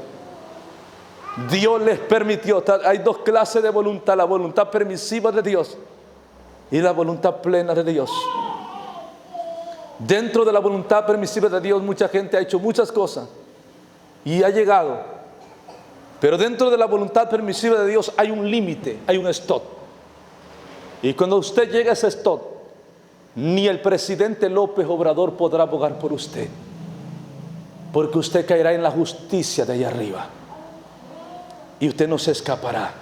Dios les permitió. Hay dos clases de voluntad: la voluntad permisiva de Dios y la voluntad plena de Dios. Dentro de la voluntad permisiva de Dios mucha gente ha hecho muchas cosas y ha llegado, pero dentro de la voluntad permisiva de Dios hay un límite, hay un stop. Y cuando usted llega a ese stop, ni el presidente López Obrador podrá abogar por usted, porque usted caerá en la justicia de allá arriba y usted no se escapará.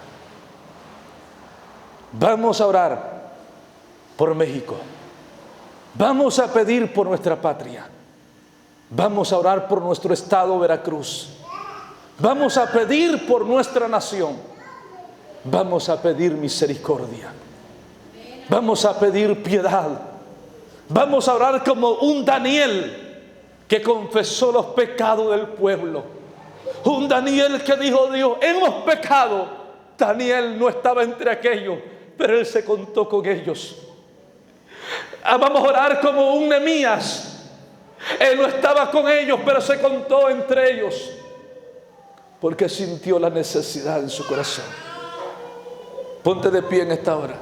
Vamos a orar por México, vamos a pedir por nuestra patria, vamos a orar por nuestro estado Veracruz, vamos a pedir por nuestra nación, vamos a pedir misericordia. Vamos a pedir piedad. Vamos a orar como un Daniel que confesó los pecados del pueblo. Un Daniel que dijo: Dios, hemos pecado. Daniel no estaba entre aquellos, pero él se contó con ellos. Vamos a orar como un Nehemías. Él no estaba con ellos, pero se contó entre ellos, porque sintió la necesidad en su corazón. Ponte de pie en esta hora.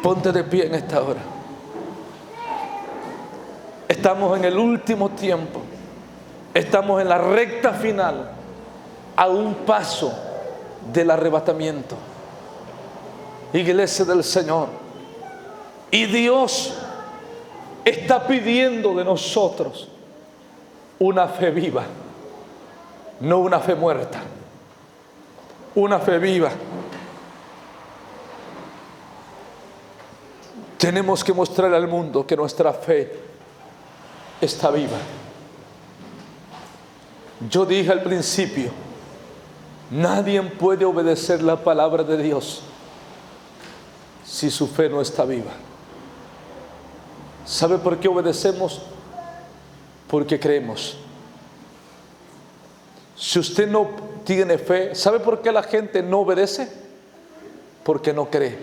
Ponte de pie en esta hora. Estamos en el último tiempo. Estamos en la recta final, a un paso del arrebatamiento. Iglesia del Señor. Y Dios está pidiendo de nosotros una fe viva, no una fe muerta. Una fe viva. Tenemos que mostrarle al mundo que nuestra fe está viva. Yo dije al principio, nadie puede obedecer la palabra de Dios si su fe no está viva. ¿Sabe por qué obedecemos? Porque creemos. Si usted no tiene fe, ¿sabe por qué la gente no obedece? Porque no cree.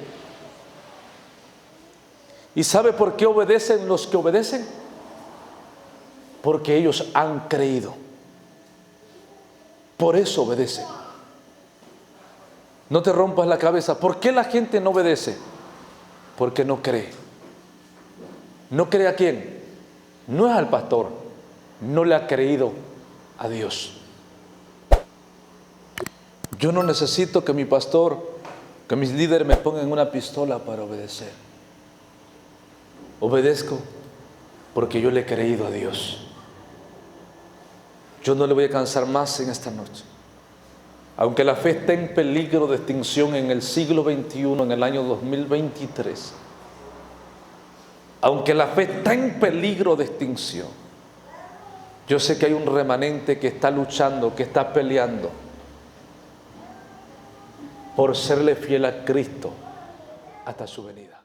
¿Y sabe por qué obedecen los que obedecen? Porque ellos han creído. Por eso obedecen. No te rompas la cabeza. ¿Por qué la gente no obedece? Porque no cree. ¿No cree a quién? No es al pastor. No le ha creído a Dios. Yo no necesito que mi pastor, que mis líderes me pongan una pistola para obedecer. Obedezco porque yo le he creído a Dios. Yo no le voy a cansar más en esta noche. Aunque la fe esté en peligro de extinción en el siglo XXI, en el año 2023. Aunque la fe está en peligro de extinción, yo sé que hay un remanente que está luchando, que está peleando por serle fiel a Cristo hasta su venida.